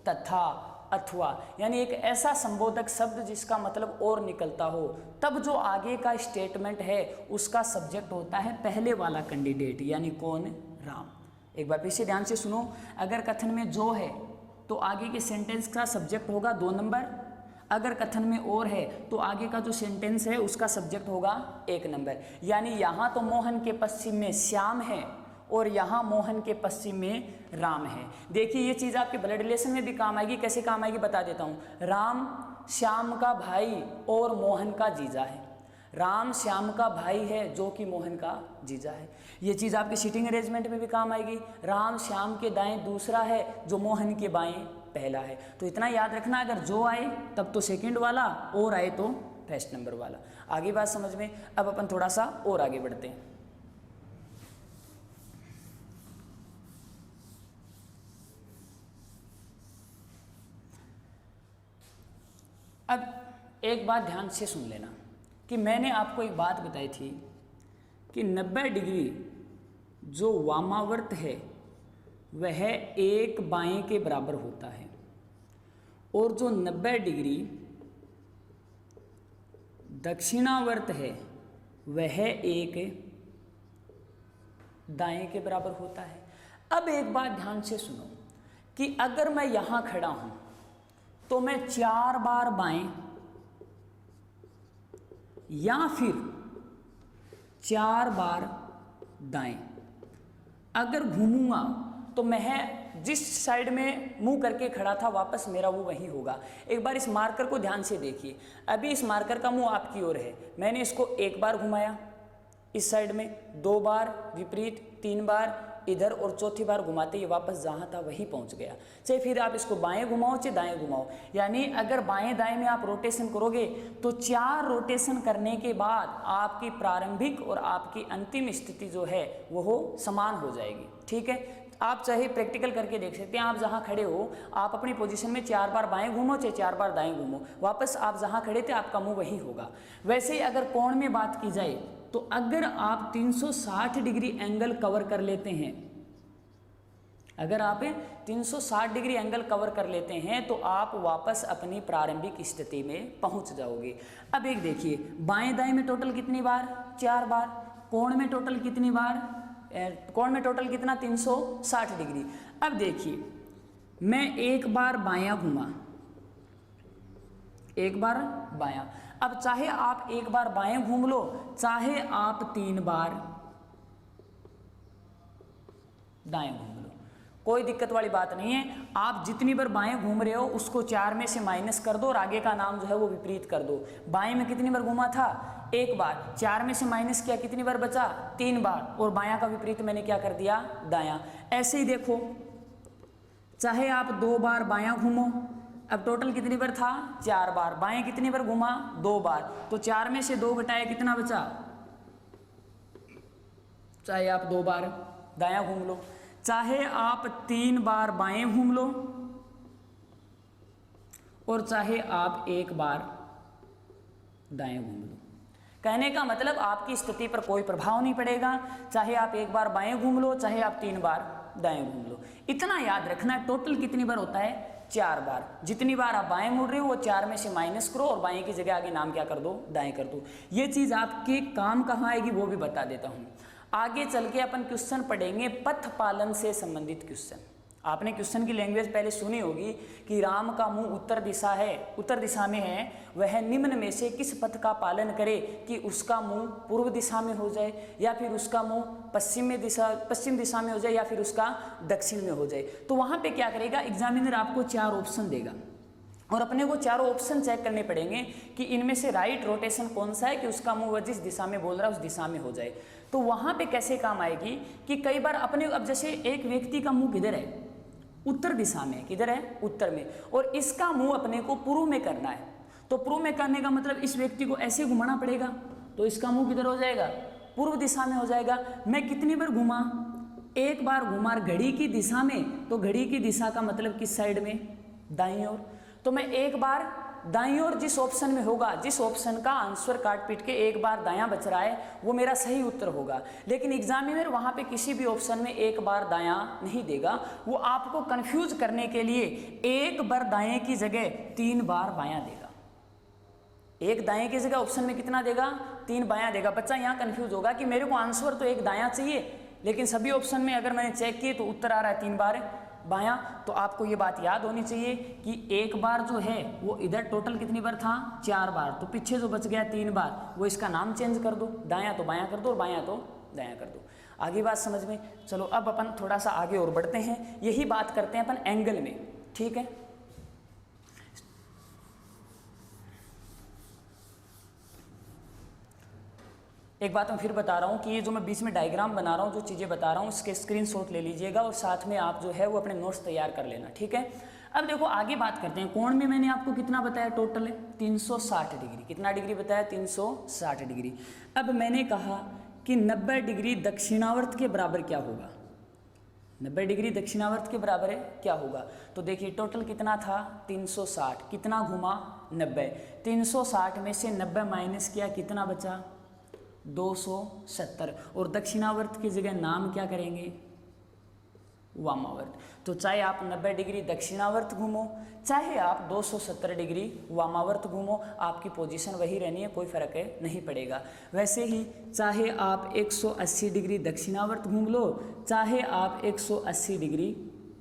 तथा, अथवा यानी एक ऐसा संबोधक शब्द जिसका मतलब और निकलता हो, तब जो आगे का स्टेटमेंट है उसका सब्जेक्ट होता है पहले वाला कैंडिडेट, यानी कौन, राम। एक बार फिर से ध्यान से सुनो, अगर कथन में जो है तो आगे के सेंटेंस का सब्जेक्ट होगा 2 नंबर, अगर कथन में और है तो आगे का जो सेंटेंस है उसका सब्जेक्ट होगा 1 नंबर। यानी यहाँ तो मोहन के पश्चिम में श्याम है और यहाँ मोहन के पश्चिम में राम है। देखिए ये चीज़ आपके ब्लड रिलेशन में भी काम आएगी। कैसे काम आएगी बता देता हूँ। राम श्याम का भाई और मोहन का जीजा है, राम श्याम का भाई है जो कि मोहन का जीजा है। ये चीज़ आपके सीटिंग अरेंजमेंट में भी काम आएगी। राम श्याम के दाएं दूसरा है जो मोहन के बाएं पहला है। तो इतना याद रखना, अगर जो आए तब तो सेकंड वाला, और आए तो फर्स्ट नंबर वाला। आगे बात समझ में। अब अपन थोड़ा सा और आगे बढ़ते हैं। अब एक बात ध्यान से सुन लेना कि मैंने आपको एक बात बताई थी कि 90 डिग्री जो वामावर्त है वह 1 बाएं के बराबर होता है, और जो 90 डिग्री दक्षिणावर्त है वह 1 दाएं के बराबर होता है। अब एक बात ध्यान से सुनो कि अगर मैं यहाँ खड़ा हूँ तो मैं 4 बार बाएं या फिर 4 बार दाएं अगर घूमूंगा तो मैं जिस साइड में मुंह करके खड़ा था वापस मेरा वो वही होगा। एक बार इस मार्कर को ध्यान से देखिए। अभी इस मार्कर का मुंह आपकी ओर है, मैंने इसको 1 बार घुमाया इस साइड में, 2 बार विपरीत, 3 बार इधर, और चौथी बार घुमाते ये वापस जहाँ था वहीं पहुँच गया। चाहे फिर आप इसको बाएं घुमाओ चाहे दाएं घुमाओ, यानी अगर बाएं दाएं में आप रोटेशन करोगे तो 4 रोटेशन करने के बाद आपकी प्रारंभिक और आपकी अंतिम स्थिति जो है वो समान हो जाएगी। ठीक है, आप चाहे प्रैक्टिकल करके देख सकते हैं। आप जहाँ खड़े हो आप अपनी पोजीशन में 4 बार बाएं घूमो चाहे 4 बार दाएं घूमो, वापस आप जहाँ खड़े थे आपका मुंह वही होगा। वैसे ही अगर कोण में बात की जाए तो अगर आप 360 डिग्री एंगल कवर कर लेते हैं, अगर आप 360 डिग्री एंगल कवर कर लेते हैं तो आप वापस अपनी प्रारंभिक स्थिति में पहुंच जाओगे। अब एक देखिए, बाएं दाएं में टोटल कितनी बार, 4 बार। कोण में टोटल कितनी बार, कोण में टोटल कितना, 360 डिग्री। अब देखिए मैं 1 बार बायां घुमा, 1 बार बायां। अब चाहे आप 1 बार बाएं घूम लो, चाहे आप 3 बार दाएं घूम लो, कोई दिक्कत वाली बात नहीं है। आप जितनी बार बाएं घूम रहे हो उसको 4 में से माइनस कर दो और आगे का नाम जो है वो विपरीत कर दो। बाएं में कितनी बार घूमा था, 1 बार, 4 में से माइनस किया, कितनी बार बचा, 3 बार, और बायां का विपरीत मैंने क्या कर दिया, दायां। ऐसे ही देखो, चाहे आप 2 बार बायां घूमो, अब टोटल कितनी बार था, 4 बार। बाएं कितनी बार घुमा, 2 बार, तो 4 में से 2 घटाया कितना बचा, चाहे आप 2 बार दायां घूम लो, चाहे आप 3 बार बाएं घूम लो, और चाहे आप 1 बार दाएं घूम लो। कहने का मतलब आपकी स्थिति पर कोई प्रभाव नहीं पड़ेगा, चाहे आप 1 बार बाएं घूम लो चाहे आप 3 बार दाएं घूम लो। इतना याद रखना है। टोटल कितनी बार होता है, 4 बार। जितनी बार आप बाएं मुड़ रहे हो वो 4 में से माइनस करो और बाएं की जगह आगे नाम क्या कर दो, दाएं कर दो। ये चीज आपके काम कहाँ आएगी वो भी बता देता हूँ। आगे चल के अपन क्वेश्चन पढ़ेंगे पथ पालन से संबंधित क्वेश्चन। आपने क्वेश्चन की लैंग्वेज पहले सुनी होगी कि राम का मुंह उत्तर दिशा है, उत्तर दिशा में है, वह निम्न में से किस पथ का पालन करे कि उसका मुंह पूर्व दिशा में हो जाए, या फिर उसका मुंह पश्चिम दिशा में हो जाए, या फिर उसका दक्षिण में हो जाए। तो वहां पे क्या करेगा, एग्जामिनर आपको 4 ऑप्शन देगा और अपने को चारों ऑप्शन चेक करने पड़ेंगे कि इनमें से राइट रोटेशन कौन सा है कि उसका मुंह वह जिस दिशा में बोल रहा है उस दिशा में हो जाए। तो वहां पे कैसे काम आएगी कि कई बार अपने, अब जैसे एक व्यक्ति का मुंह किधर है, उत्तर दिशा में, किधर है, उत्तर में, और इसका मुंह अपने को पूर्व में करना है। तो पूर्व में करने का मतलब इस व्यक्ति को ऐसे घुमाना पड़ेगा, तो इसका मुंह किधर हो जाएगा, पूर्व दिशा में हो जाएगा। मैं कितनी बार घुमा, एक बार घुमा घड़ी की दिशा में, तो घड़ी की दिशा का मतलब किस साइड में, दाईं ओर। तो मैं एक बार दाईं ओर जिस ऑप्शन में होगा, जिस ऑप्शन का आंसर काट पीट के एक बार दायां बच रहा है, वो मेरा सही उत्तर होगा। लेकिन एग्जामिनर वहां पे किसी भी ऑप्शन में एक बार दायां नहीं देगा, वो आपको कंफ्यूज करने के लिए एक बार दाएं की जगह 3 बार बायां देगा। एक दाएं की जगह ऑप्शन में कितना देगा, 3 बायां देगा। बच्चा यहाँ कंफ्यूज होगा कि मेरे को आंसर तो एक दायां चाहिए, लेकिन सभी ऑप्शन में अगर मैंने चेक किए तो उत्तर आ रहा है 3 बार बायां। तो आपको ये बात याद होनी चाहिए कि एक बार जो है वो इधर टोटल कितनी बार था, 4 बार, तो पीछे जो बच गया 3 बार, वो इसका नाम चेंज कर दो, दायां तो बायां कर दो और बायां तो दायां कर दो। आगे बात समझ में। चलो अब अपन थोड़ा सा आगे और बढ़ते हैं, यही बात करते हैं अपन एंगल में, ठीक है। एक बात मैं फिर बता रहा हूँ कि ये जो मैं बीच में डायग्राम बना रहा हूँ, जो चीज़ें बता रहा हूँ, इसके स्क्रीनशॉट ले लीजिएगा और साथ में आप जो है वो अपने नोट्स तैयार कर लेना, ठीक है। अब देखो आगे बात करते हैं। कोण में मैंने आपको कितना बताया, टोटल 360 डिग्री। कितना डिग्री बताया, 360 डिग्री। अब मैंने कहा कि 90 डिग्री दक्षिणावर्त के बराबर क्या होगा, 90 डिग्री दक्षिणावर्त के बराबर है क्या होगा। तो देखिए टोटल कितना था, 360, कितना घुमा, 90, 360 में से 90 माइनस किया, कितना बचा, 270, और दक्षिणावर्त की जगह नाम क्या करेंगे, वामावर्त। तो चाहे आप 90 डिग्री दक्षिणावर्त घूमो, चाहे आप 270 डिग्री वामावर्त घूमो, आपकी पोजीशन वही रहनी है, कोई फर्क है नहीं पड़ेगा। वैसे ही चाहे आप 180 डिग्री दक्षिणावर्त घूम लो, चाहे आप 180 डिग्री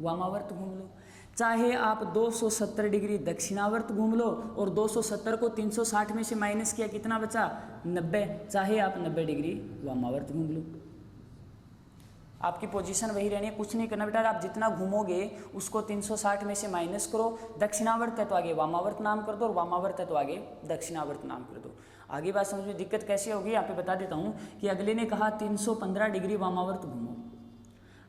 वामावर्त घूम लो, चाहे आप 270 डिग्री दक्षिणावर्त घूम लो और 270 को 360 में से माइनस किया, कितना बचा, 90, चाहे आप 90 डिग्री वामावर्त घूम लो, आपकी पोजीशन वही रहनी है, कुछ नहीं करना बेटा। आप जितना घूमोगे उसको 360 में से माइनस करो, दक्षिणावर्त है तो आगे वामावर्त नाम कर दो और वामावर्त है तो आगे दक्षिणावर्त नाम कर दो। आगे बात समझ में दिक्कत कैसी होगी, यहाँ पे बता देता हूँ कि अगले ने कहा 315 डिग्री वामावर्त घूमो।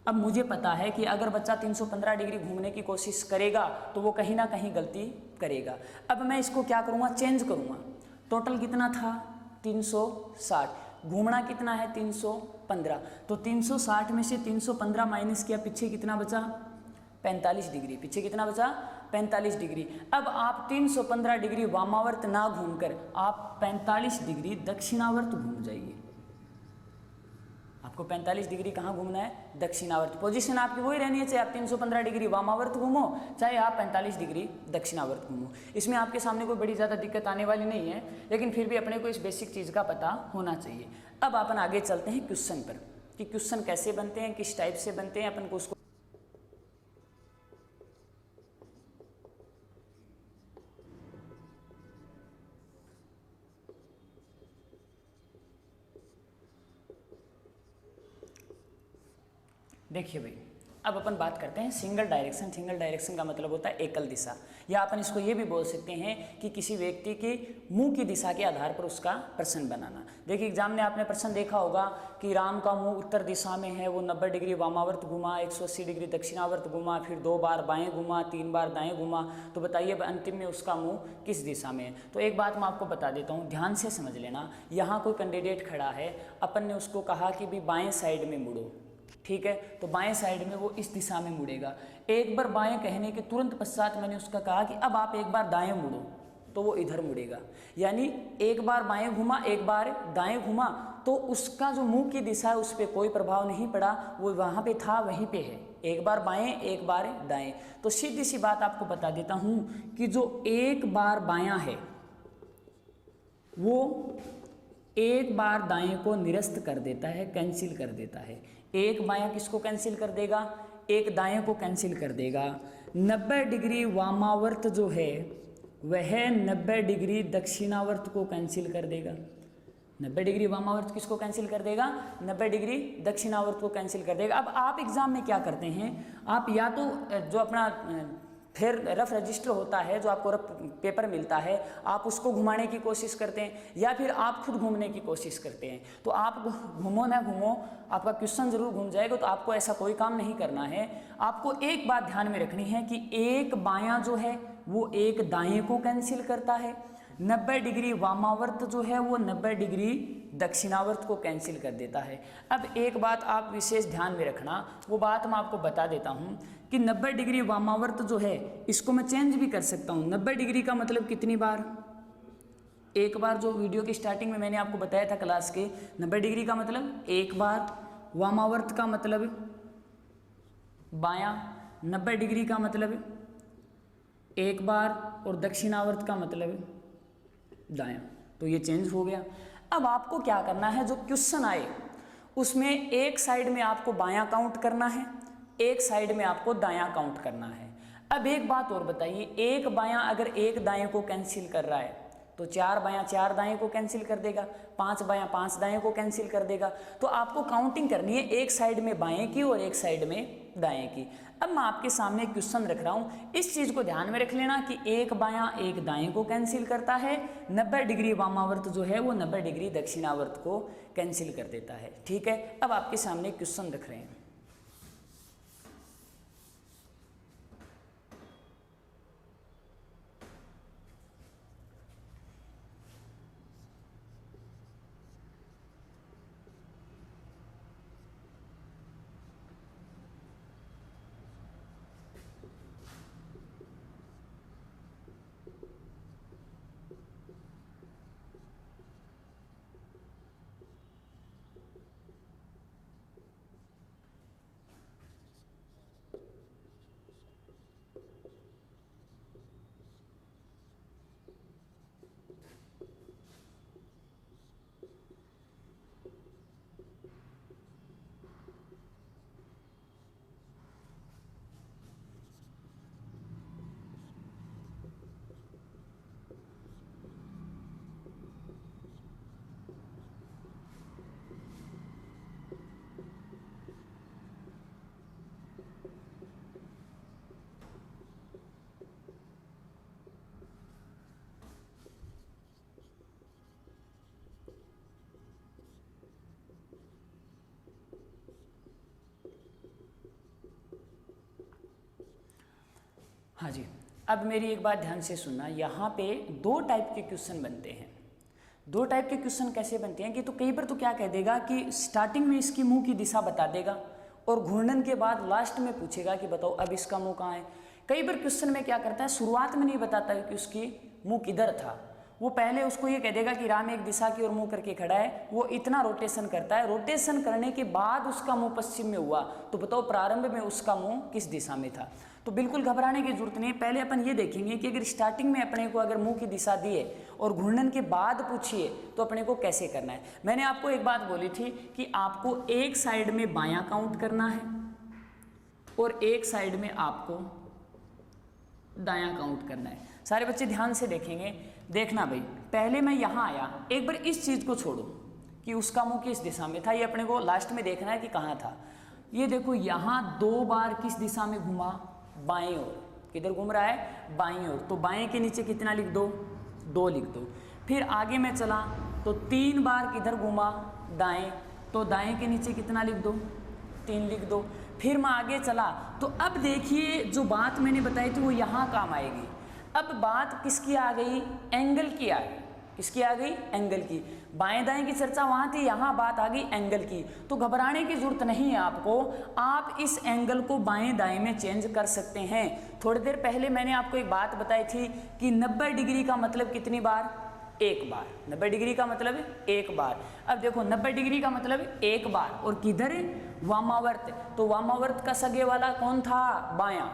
अब मुझे पता है कि अगर बच्चा 315 डिग्री घूमने की कोशिश करेगा तो वो कहीं ना कहीं गलती करेगा। अब मैं इसको क्या करूँगा, चेंज करूँगा। टोटल कितना था, 360, घूमना कितना है, 315, तो 360 में से 315 माइनस किया, पीछे कितना बचा, 45 डिग्री, पीछे कितना बचा, 45 डिग्री। अब आप 315 डिग्री वामावर्त ना घूमकर आप 45 डिग्री दक्षिणावर्त घूम जाइए। आपको 45 डिग्री कहाँ घूमना है, दक्षिणावर्त। पोजीशन आपकी वही रहनी है, चाहे आप 315 डिग्री वामावर्त घूमो, चाहे आप 45 डिग्री दक्षिणावर्त घूमो। इसमें आपके सामने कोई बड़ी ज़्यादा दिक्कत आने वाली नहीं है, लेकिन फिर भी अपने को इस बेसिक चीज़ का पता होना चाहिए। अब अपन आगे चलते हैं क्वेश्चन पर, कि क्वेश्चन कैसे बनते हैं, किस टाइप से बनते हैं, अपन को उसको देखिए भाई। अब अपन बात करते हैं सिंगल डायरेक्शन। सिंगल डायरेक्शन का मतलब होता है एकल दिशा, या अपन इसको ये भी बोल सकते हैं कि किसी व्यक्ति के मुंह की दिशा के आधार पर उसका प्रश्न बनाना। देखिए एग्जाम में आपने प्रश्न देखा होगा कि राम का मुंह उत्तर दिशा में है, वो 90 डिग्री वामावर्त घुमा, 180 डिग्री दक्षिणावर्त घुमा, फिर 2 बार बाएं घुमा, 3 बार दाएं घुमा, तो बताइए अंतिम में उसका मुंह किस दिशा में है। तो एक बात मैं आपको बता देता हूँ, ध्यान से समझ लेना। यहाँ कोई कैंडिडेट खड़ा है, अपन ने उसको कहा कि भी बाएं साइड में मुड़ो, ठीक है, तो बाएं साइड में वो इस दिशा में मुड़ेगा। एक बार बाएं कहने के तुरंत पश्चात मैंने उसका कहा कि अब आप एक बार दाएं मुड़ो, तो वो इधर मुड़ेगा। यानी एक बार बाएं घुमा, एक बार दाएं घुमा, तो उसका जो मुंह की दिशा है उस पर कोई प्रभाव नहीं पड़ा, वो वहाँ पे था वहीं पे है। एक बार बाएं, एक बार दाएं। तो सीधी सी बात आपको बता देता हूँ कि जो एक बार बायां है वो एक बार दाएं को निरस्त कर देता है, कैंसिल कर देता है। एक बायां किसको कैंसिल कर देगा, एक दाएं को कैंसिल कर देगा। 90 डिग्री वामावर्त जो है वह 90 डिग्री दक्षिणावर्त को कैंसिल कर देगा। 90 डिग्री वामावर्त किसको कैंसिल कर देगा? 90 डिग्री दक्षिणावर्त को कैंसिल कर देगा। अब आप एग्जाम में क्या करते हैं, आप या तो जो अपना फिर रफ रजिस्टर होता है, जो आपको रफ पेपर मिलता है, आप उसको घुमाने की कोशिश करते हैं या फिर आप खुद घूमने की कोशिश करते हैं। तो आप घूमो ना घूमो, आपका क्वेश्चन जरूर घूम जाएगा। तो आपको ऐसा कोई काम नहीं करना है। आपको एक बात ध्यान में रखनी है कि एक बायां जो है वो एक दाएं को कैंसिल करता है, 90 डिग्री वामावर्त जो है वो 90 डिग्री दक्षिणावर्त को कैंसिल कर देता है। अब एक बात आप विशेष ध्यान में रखना, वो बात मैं आपको बता देता हूँ कि 90 डिग्री वामावर्त जो है इसको मैं चेंज भी कर सकता हूँ। 90 डिग्री का मतलब कितनी बार? एक बार। जो वीडियो की स्टार्टिंग में मैंने आपको बताया था क्लास के, 90 डिग्री का मतलब एक बार, वामावर्त का मतलब बायां, 90 डिग्री का मतलब एक बार और दक्षिणावर्त का मतलब दायां। तो ये चेंज हो गया। अब आपको क्या करना है, जो क्वेश्चन आए उसमें एक साइड में आपको बायां काउंट करना है, एक साइड में आपको दायां काउंट करना है। अब एक बात और बताइए, एक बायां अगर एक दाएं को कैंसिल कर रहा है तो 4 बायां 4 दाएं को कैंसिल कर देगा, 5 बायां 5 दाएं को कैंसिल कर देगा। तो आपको काउंटिंग करनी है एक साइड में बाएं की और एक साइड में दाएं की। अब मैं आपके सामने एक क्वेश्चन रख रहा हूं, इस चीज को ध्यान में रख लेना कि एक बायां एक दाएं को कैंसिल करता है, 90 डिग्री वामावर्त जो है वो 90 डिग्री दक्षिणावर्त को कैंसिल कर देता है। ठीक है, अब आपके सामने क्वेश्चन रख रहे हैं। हाँ जी, अब मेरी एक बात ध्यान से सुनना, यहाँ पे 2 टाइप के क्वेश्चन बनते हैं। 2 टाइप के क्वेश्चन कैसे बनते हैं कि तो कई बार तो क्या कह देगा कि स्टार्टिंग में इसकी मुंह की दिशा बता देगा और घूर्णन के बाद लास्ट में पूछेगा कि बताओ अब इसका मुंह कहाँ है। कई बार क्वेश्चन में क्या करता है, शुरुआत में नहीं बताता कि उसकी मुंह किधर था, वो पहले उसको ये कह देगा कि राम एक दिशा की ओर मुंह करके खड़ा है, वो इतना रोटेशन करता है, रोटेशन करने के बाद उसका मुंह पश्चिम में हुआ, तो बताओ प्रारंभ में उसका मुंह किस दिशा में था। तो बिल्कुल घबराने की जरूरत नहीं है। पहले अपन ये देखेंगे कि अगर स्टार्टिंग में अपने को अगर मुंह की दिशा दी है और घूर्णन के बाद पूछिए तो अपने को कैसे करना है। मैंने आपको एक बात बोली थी कि आपको एक साइड में बायां काउंट करना है और एक साइड में आपको दायां काउंट करना है। सारे बच्चे ध्यान से देखेंगे, देखना भाई। पहले मैं यहाँ आया, एक बार इस चीज़ को छोड़ो कि उसका मुंह किस दिशा में था, ये अपने को लास्ट में देखना है कि कहाँ था। ये देखो यहाँ 2 बार किस दिशा में घुमा, बाएं ओर। किधर घूम रहा है? बाएं ओर। तो बाएं के नीचे कितना लिख दो? 2 लिख दो। फिर आगे मैं चला तो 3 बार किधर घूमा? दाएं। तो दाएं के नीचे कितना लिख दो? 3 लिख दो। फिर मैं आगे चला तो अब देखिए जो बात मैंने बताई थी वो यहाँ काम आएगी। अब बात किसकी आ गई? एंगल की आ गई। किसकी आ गई? एंगल की। बाएं दाएं की चर्चा वहां थी, यहाँ बात आ गई एंगल की। तो घबराने की जरूरत नहीं है आपको, आप इस एंगल को बाएं दाएं में चेंज कर सकते हैं। थोड़ी देर पहले मैंने आपको एक बात बताई थी कि 90 डिग्री का मतलब कितनी बार? एक बार। 90 डिग्री का मतलब एक बार। अब देखो 90 डिग्री का मतलब एक बार, और किधर? वामावर्त। तो वामावर्त का सगे वाला कौन था? बायां।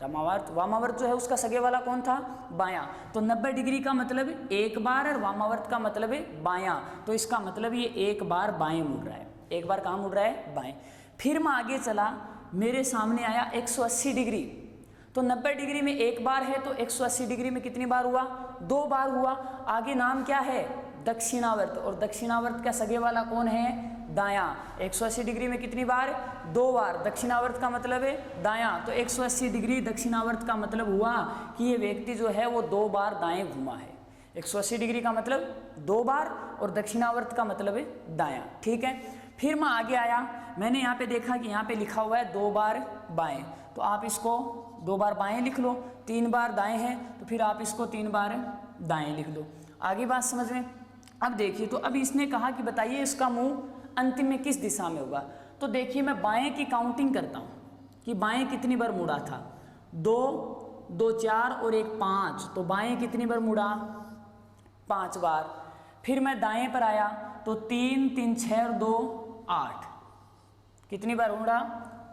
वामावर्त जो है उसका सगे वाला कौन था? बायां। तो 90 डिग्री का मतलब एक बार और वामावर्त का मतलब है बायां। तो इसका मतलब ये एक बार बाएं मुड़ रहा है। एक बार कहाँ मुड़ रहा है? बाएं। फिर मैं आगे चला मेरे सामने आया 180 डिग्री। तो 90 डिग्री में एक बार है तो 180 डिग्री में कितनी बार हुआ? 2 बार हुआ। आगे नाम क्या है? दक्षिणावर्त। और दक्षिणावर्त का सगे वाला कौन है? दायां। 180 डिग्री में कितनी बार? 2 बार। दक्षिणावर्त का मतलब है दायां, तो 180 डिग्री दक्षिणावर्त का मतलब हुआ कि ये व्यक्ति जो है वो 2 बार दाएं घुमा है। 180 डिग्री का मतलब 2 बार और दक्षिणावर्त का मतलब है दायां। ठीक है, फिर मैं आगे आया, मैंने यहाँ पे देखा कि यहाँ पे लिखा हुआ है 2 बार बाएं, तो आप इसको 2 बार बाएं लिख लो। 3 बार दाएं है तो फिर आप इसको 3 बार दाएं लिख लो। आगे बात समझ में? अब देखिए, तो अब इसने कहा कि बताइए इसका मुंह अंतिम में किस दिशा में होगा। तो देखिए मैं बाएं की काउंटिंग करता हूँ कि बाएं कितनी बार मुड़ा था। 2, 2 4 और 1 5, तो बाएं कितनी बार मुड़ा? 5 बार। फिर मैं दाएं पर आया तो 3 3 6 और 2 8, कितनी बार मुड़ा?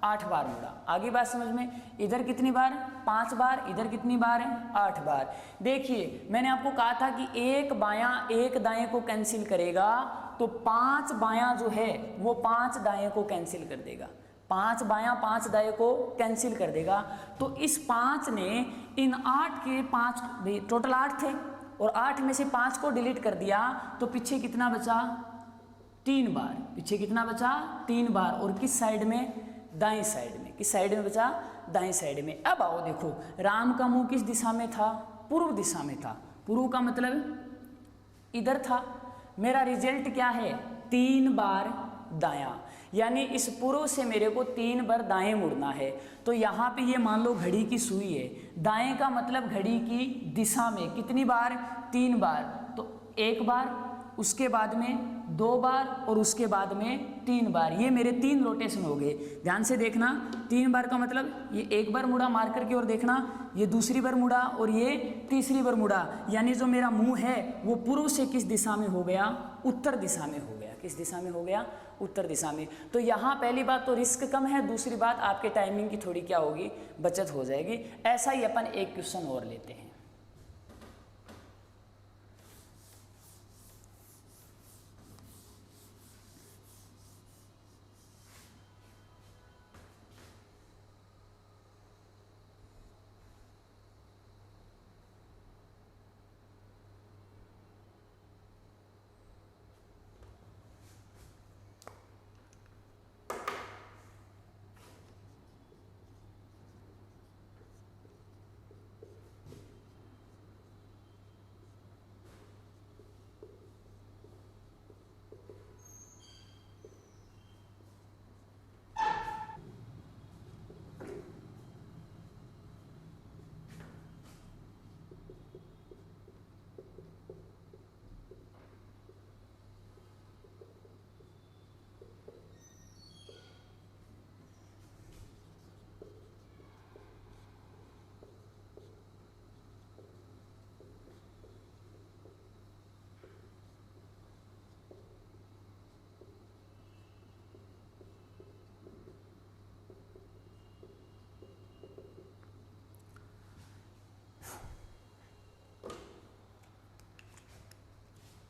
8 बार मुड़ा। आगे बात समझ में? इधर कितनी बार? 5 बार। इधर कितनी बार है? 8 बार। देखिए मैंने आपको कहा था कि एक बायां एक दाएं को कैंसिल करेगा तो 5 बायां जो है वो 5 दाएं को कैंसिल कर देगा। 5 बायां 5 दाएं को कैंसिल कर देगा। तो इस 5 ने इन 8 के 5, टोटल 8 थे और 8 में से 5 को डिलीट कर दिया तो पीछे कितना बचा? 3 बार। पीछे कितना बचा? 3 बार। और किस साइड में? दाएं साइड में। किस साइड में बचा? दाएं साइड में। अब आओ देखो, राम का मुंह किस दिशा में था? पूर्व दिशा में था। पूर्व का मतलब इधर था। मेरा रिजल्ट क्या है? 3 बार दायां, यानी इस पूर्व से मेरे को 3 बार दाएं मुड़ना है। तो यहाँ पे ये मान लो घड़ी की सुई है, दाएं का मतलब घड़ी की दिशा में कितनी बार? 3 बार। तो 1 बार, उसके बाद में 2 बार और उसके बाद में 3 बार। ये मेरे 3 रोटेशन हो गए। ध्यान से देखना, 3 बार का मतलब ये 1 बार मुड़ा मार्कर की ओर देखना, ये दूसरी बार मुड़ा और ये तीसरी बार मुड़ा। यानी जो मेरा मुंह है वो पूर्व से किस दिशा में हो गया? उत्तर दिशा में हो गया। किस दिशा में हो गया? उत्तर दिशा में। तो यहाँ पहली बात तो रिस्क कम है, दूसरी बात आपके टाइमिंग की थोड़ी क्या होगी? बचत हो जाएगी। ऐसा ही अपन एक क्वेश्चन और लेते हैं।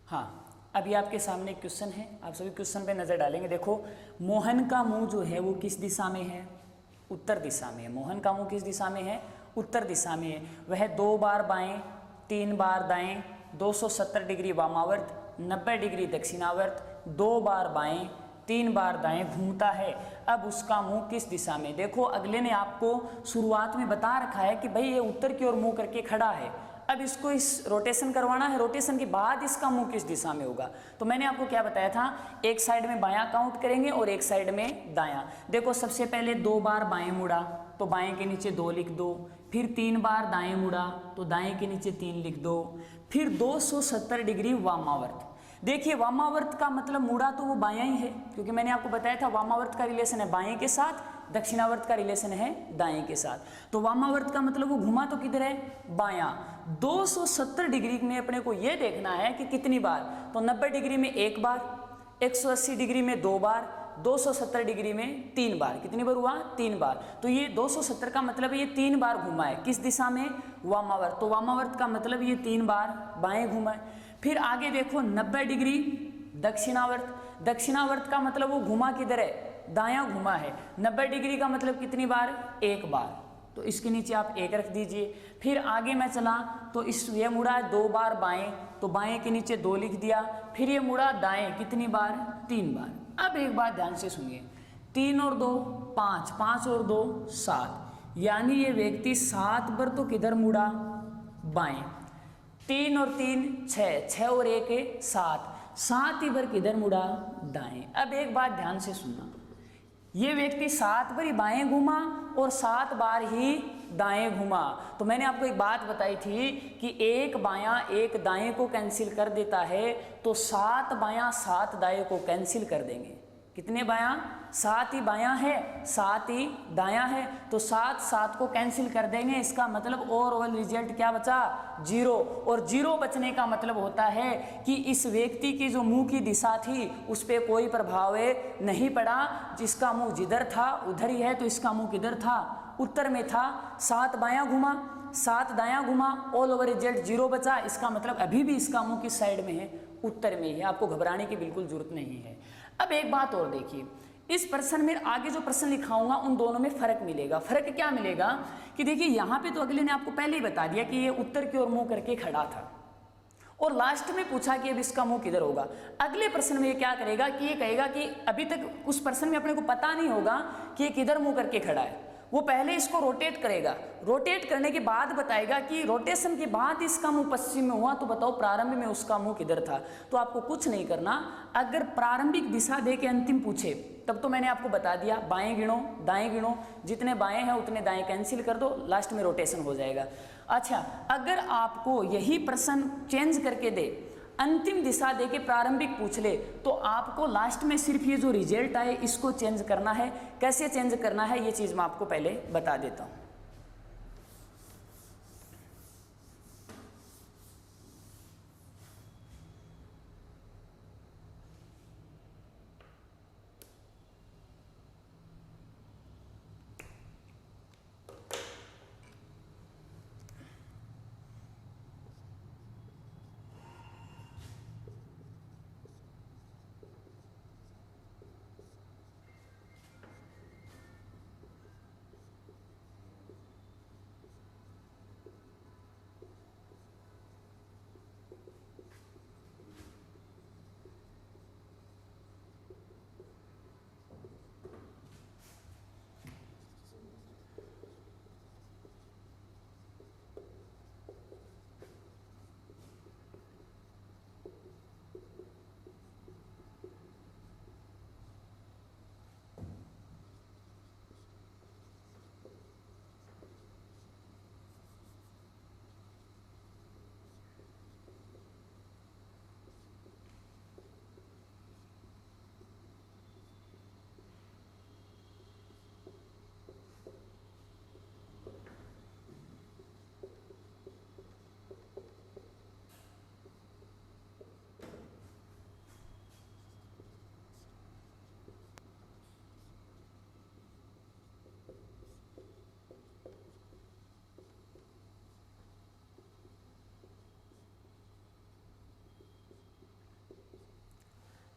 हाँ, अभी आपके सामने एक क्वेश्चन है, आप सभी क्वेश्चन पे नज़र डालेंगे। देखो, मोहन का मुंह जो है वो किस दिशा में है? उत्तर दिशा में है। मोहन का मुंह किस दिशा में है? उत्तर दिशा में है। वह 2 बार बाएं, 3 बार दाएं, 270 डिग्री वामावर्त, 90 डिग्री दक्षिणावर्त, 2 बार बाएं, 3 बार दाएं घूमता है। अब उसका मुंह किस दिशा में? देखो, अगले ने आपको शुरुआत में बता रखा है कि भाई ये उत्तर की ओर मुंह करके खड़ा है। अब इसको इस रोटेशन करवाना है, रोटेशन के बाद इसका मुंह किस दिशा में होगा। तो मैंने आपको क्या बताया था, एक साइड में बायां काउंट करेंगे और एक साइड में दायां। देखो, सबसे पहले 2 बार बाएं मुड़ा तो बाएं के नीचे 2 लिख दो, फिर 3 बार दाएं मुड़ा तो दाएं के नीचे 3 लिख दो, फिर 270 डिग्री वामावर्त। देखिए, वामावर्त का मतलब मुड़ा तो वो बायां ही है, क्योंकि मैंने आपको बताया था वामावर्त का रिलेशन है बाएं के साथ, दक्षिणावर्त का रिलेशन है दाएं के साथ। तो वामावर्त का मतलब वो घुमा तो किधर है? बायां। 270 डिग्री में अपने को ये देखना है कि कितनी बार। तो 90 डिग्री में 1 बार, 180 डिग्री में 2 बार, 270 डिग्री में 3 बार। कितनी बार हुआ? 3 बार। तो ये 270 का मतलब ये 3 बार घुमा है। किस दिशा में? वामावर्त। तो वामावर्त का मतलब ये 3 बार बाएं घुमा है। फिर आगे देखो, 90 डिग्री दक्षिणावर्त। दक्षिणावर्त का मतलब वो घुमा किधर है? दायां घुमा है। 90 डिग्री का मतलब कितनी बार? एक बार, तो इसके नीचे आप 1 रख दीजिए। फिर आगे मैं चला तो ये मुड़ा 2 बार बाएं, तो बाएं के नीचे 2 लिख दिया। फिर ये मुड़ा दाएं कितनी बार? 3 बार। अब एक बात ध्यान से सुनिए, 3 और 2 5, 5 और 2 7, यानी ये व्यक्ति 7 बार तो किधर मुड़ा? बाएं। 3 और 3 6, 6 और 1 7, 7 ही बार किधर मुड़ा? दाएं। अब एक बात ध्यान से सुनना, ये व्यक्ति 7 बार ही बाएं घुमा और 7 बार ही दाएं घुमा। तो मैंने आपको एक बात बताई थी कि एक बायां एक दाएं को कैंसिल कर देता है, तो 7 बायां 7 दाएं को कैंसिल कर देंगे। कितने बायां? 7 ही बायां है, 7 ही दायां है, तो 7 7 को कैंसिल कर देंगे। इसका मतलब ओवरऑल रिजल्ट क्या बचा? 0। और 0 बचने का मतलब होता है कि इस व्यक्ति की जो मुंह की दिशा थी उस पर कोई प्रभाव नहीं पड़ा। जिसका मुंह जिधर था उधर ही है, तो इसका मुंह किधर था? उत्तर में था। 7 बायां घुमा, 7 दायां घुमा, ऑल ओवर रिजल्ट 0 बचा। इसका मतलब अभी भी इसका मुंह किस साइड में है? उत्तर में ही है। आपको घबराने की बिल्कुल जरूरत नहीं है। अब एक बात और देखिए, इस प्रश्न में आगे जो प्रश्न लिखाऊंगा उन दोनों में फर्क मिलेगा। फर्क क्या मिलेगा कि देखिए यहाँ पे तो अगले ने आपको पहले ही बता दिया कि ये उत्तर की ओर मुंह करके खड़ा था, और लास्ट में पूछा कि अब इसका मुंह किधर होगा। अगले प्रश्न में ये क्या करेगा कि ये कहेगा कि अभी तक उस प्रश्न में अपने को पता नहीं होगा कि ये किधर मुंह करके खड़ा है। वो पहले इसको रोटेट करेगा, रोटेट करने के बाद बताएगा कि रोटेशन के बाद इसका मुंह पश्चिम में हुआ, तो बताओ प्रारंभ में उसका मुंह किधर था। तो आपको कुछ नहीं करना, अगर प्रारंभिक दिशा दे के अंतिम पूछे तब तो मैंने आपको बता दिया, बाएं गिनो दाएं गिनो, जितने बाएं हैं उतने दाएं कैंसिल कर दो, लास्ट में रोटेशन हो जाएगा। अच्छा, अगर आपको यही प्रश्न चेंज करके दे, अंतिम दिशा दे के प्रारंभिक पूछ ले, तो आपको लास्ट में सिर्फ ये जो रिजल्ट आए इसको चेंज करना है। कैसे चेंज करना है ये चीज मैं आपको पहले बता देता हूं।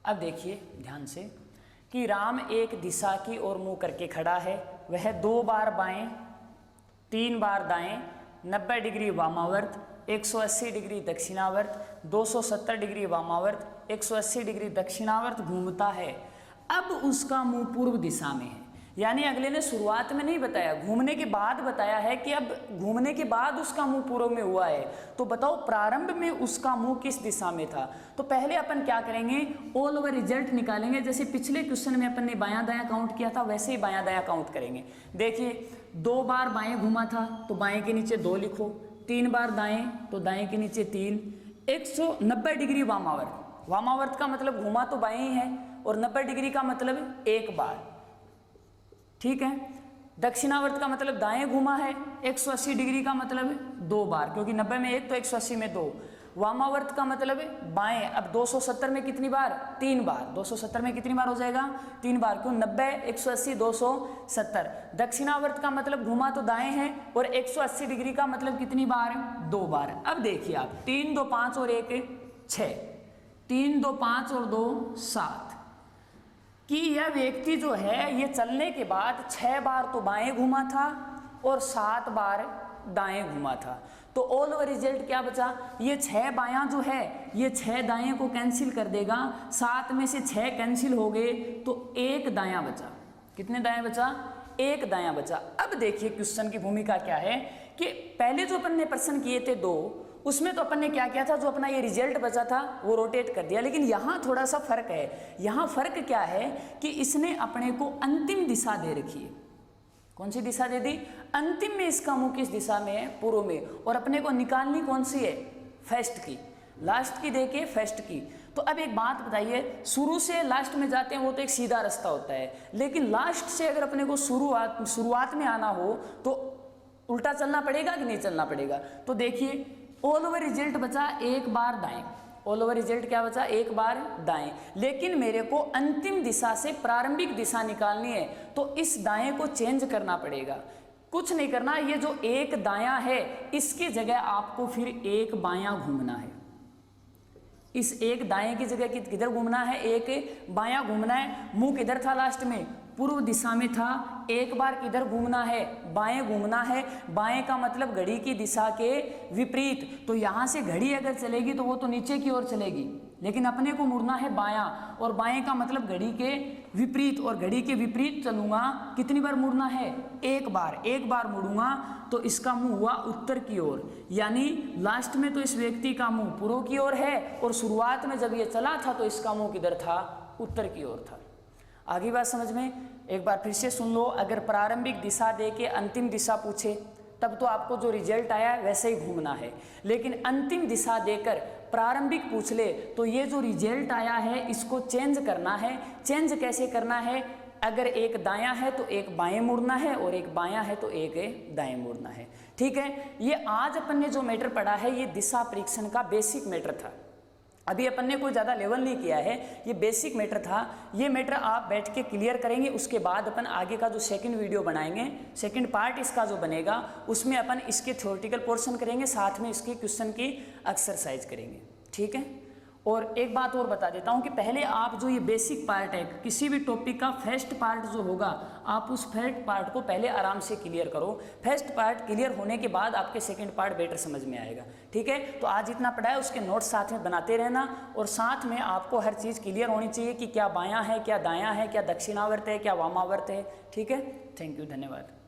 अब देखिए ध्यान से कि राम एक दिशा की ओर मुंह करके खड़ा है। वह 2 बार बाएं, 3 बार दाएं, 90 डिग्री वामावर्त, 180 डिग्री दक्षिणावर्त, 270 डिग्री वामावर्त, 180 डिग्री दक्षिणावर्त घूमता है। अब उसका मुंह पूर्व दिशा में है, यानी अगले ने शुरुआत में नहीं बताया, घूमने के बाद बताया है कि अब घूमने के बाद उसका मुंह पूर्व में हुआ है। तो बताओ प्रारंभ में उसका मुंह किस दिशा में था। तो पहले अपन क्या करेंगे, ऑल ओवर रिजल्ट निकालेंगे। जैसे पिछले क्वेश्चन में अपन ने बायां दायां काउंट किया था, वैसे ही बायां दायां काउंट करेंगे। देखिए 2 बार बाएं घुमा था तो बाएं के नीचे 2 लिखो, 3 बार दाएं तो दाएं के नीचे 3, 190 डिग्री वामावर्त, वामावर्त का मतलब घुमा तो बाएं ही है, और 90 डिग्री का मतलब 1 बार, ठीक है। दक्षिणावर्त का मतलब दाएं घुमा है, 180 डिग्री का मतलब 2 बार, क्योंकि 90 में 1 तो 180 में 2। वामावर्त का मतलब बाएं, अब 270 में कितनी बार? 3 बार। 270 में कितनी बार हो जाएगा? 3 बार, क्यों 90 180 270। दक्षिणावर्त का मतलब घुमा तो दाएं है, और 180 डिग्री का मतलब कितनी बार? 2 बार। अब देखिए आप 3 2 5 और 1 6, 3 2 5 और 2 7, कि यह व्यक्ति जो है ये चलने के बाद 6 बार तो बाएं घूमा था और 7 बार दाएं घूमा था। तो ऑल ओवर रिजल्ट क्या बचा, ये 6 बायां जो है ये 6 दाएं को कैंसिल कर देगा, 7 में से 6 कैंसिल हो गए तो 1 दायां बचा। कितने दायां बचा, 1 दायां बचा। अब देखिए क्वेश्चन की भूमिका क्या है कि पहले जो अपन ने प्रश्न किए थे 2, उसमें तो अपन ने क्या किया था, जो अपना ये रिजल्ट बचा था वो रोटेट कर दिया। लेकिन यहाँ थोड़ा सा फर्क है। यहाँ फर्क क्या है कि इसने अपने को अंतिम दिशा दे रखी है। कौन सी दिशा दे दी, अंतिम में इसका मुख किस दिशा में है, पूर्व में, और अपने को निकालनी कौन सी है, फर्स्ट की। लास्ट की देके फर्स्ट की। तो अब एक बात बताइए, शुरू से लास्ट में जाते हैं वो तो एक सीधा रास्ता होता है, लेकिन लास्ट से अगर अपने को शुरुआत में आना हो तो उल्टा चलना पड़ेगा कि नहीं चलना पड़ेगा। तो देखिए ऑल ओवर रिजल्ट बचा 1 बार दाएं, ऑल ओवर रिजल्ट क्या बचा, 1 बार दाएं। लेकिन मेरे को अंतिम दिशा से प्रारंभिक दिशा निकालनी है तो इस दाएं को चेंज करना पड़ेगा। कुछ नहीं करना, ये जो 1 दायां है इसकी जगह आपको फिर 1 बायां घूमना है। इस 1 दाएं की जगह किधर घूमना है, 1 बायां घूमना है। मुंह किधर था लास्ट में, पूर्व दिशा में था। 1 बार किधर घूमना है, बाएं घूमना है। बाएं का मतलब घड़ी की दिशा के विपरीत। तो यहाँ से घड़ी अगर चलेगी तो वो तो नीचे की ओर चलेगी, लेकिन अपने को मुड़ना है बायां, और बाएं का मतलब घड़ी के विपरीत, और घड़ी के विपरीत चलूंगा। कितनी बार मुड़ना है, 1 बार। 1 बार मुड़ूंगा तो इसका मुंह हुआ उत्तर की ओर, यानी लास्ट में तो इस व्यक्ति का मुंह पूर्व की ओर है, और शुरुआत में जब ये चला था तो इसका मुंह किधर था, उत्तर की ओर था। आगे बात समझ में, एक बार फिर से सुन लो। अगर प्रारंभिक दिशा दे के अंतिम दिशा पूछे तब तो आपको जो रिजल्ट आया वैसे ही घूमना है, लेकिन अंतिम दिशा देकर प्रारंभिक पूछ ले तो ये जो रिजल्ट आया है इसको चेंज करना है। चेंज कैसे करना है, अगर 1 दायां है तो 1 बाएं मुड़ना है, और 1 बायां है तो 1 दाएं मुड़ना है। ठीक है, ये आज अपन ने जो मैटर पढ़ा है ये दिशा परीक्षण का बेसिक मैटर था। अभी अपन ने कोई ज़्यादा लेवल नहीं किया है, ये बेसिक मैटर था। ये मैटर आप बैठ के क्लियर करेंगे, उसके बाद अपन आगे का जो सेकंड वीडियो बनाएंगे, सेकंड पार्ट इसका जो बनेगा उसमें अपन इसके थ्योरेटिकल पोर्शन करेंगे, साथ में इसके क्वेश्चन की एक्सरसाइज करेंगे। ठीक है, और एक बात और बता देता हूँ कि पहले आप जो ये बेसिक पार्ट है किसी भी टॉपिक का, फर्स्ट पार्ट जो होगा आप उस फर्स्ट पार्ट को पहले आराम से क्लियर करो। फर्स्ट पार्ट क्लियर होने के बाद आपके सेकंड पार्ट बेटर समझ में आएगा। ठीक है, तो आज इतना पढ़ा है, उसके नोट्स साथ में बनाते रहना, और साथ में आपको हर चीज़ क्लियर होनी चाहिए कि क्या बायां है, क्या दायां है, क्या दक्षिणावर्त है, क्या वामावर्त है। ठीक है, थैंक यू, धन्यवाद।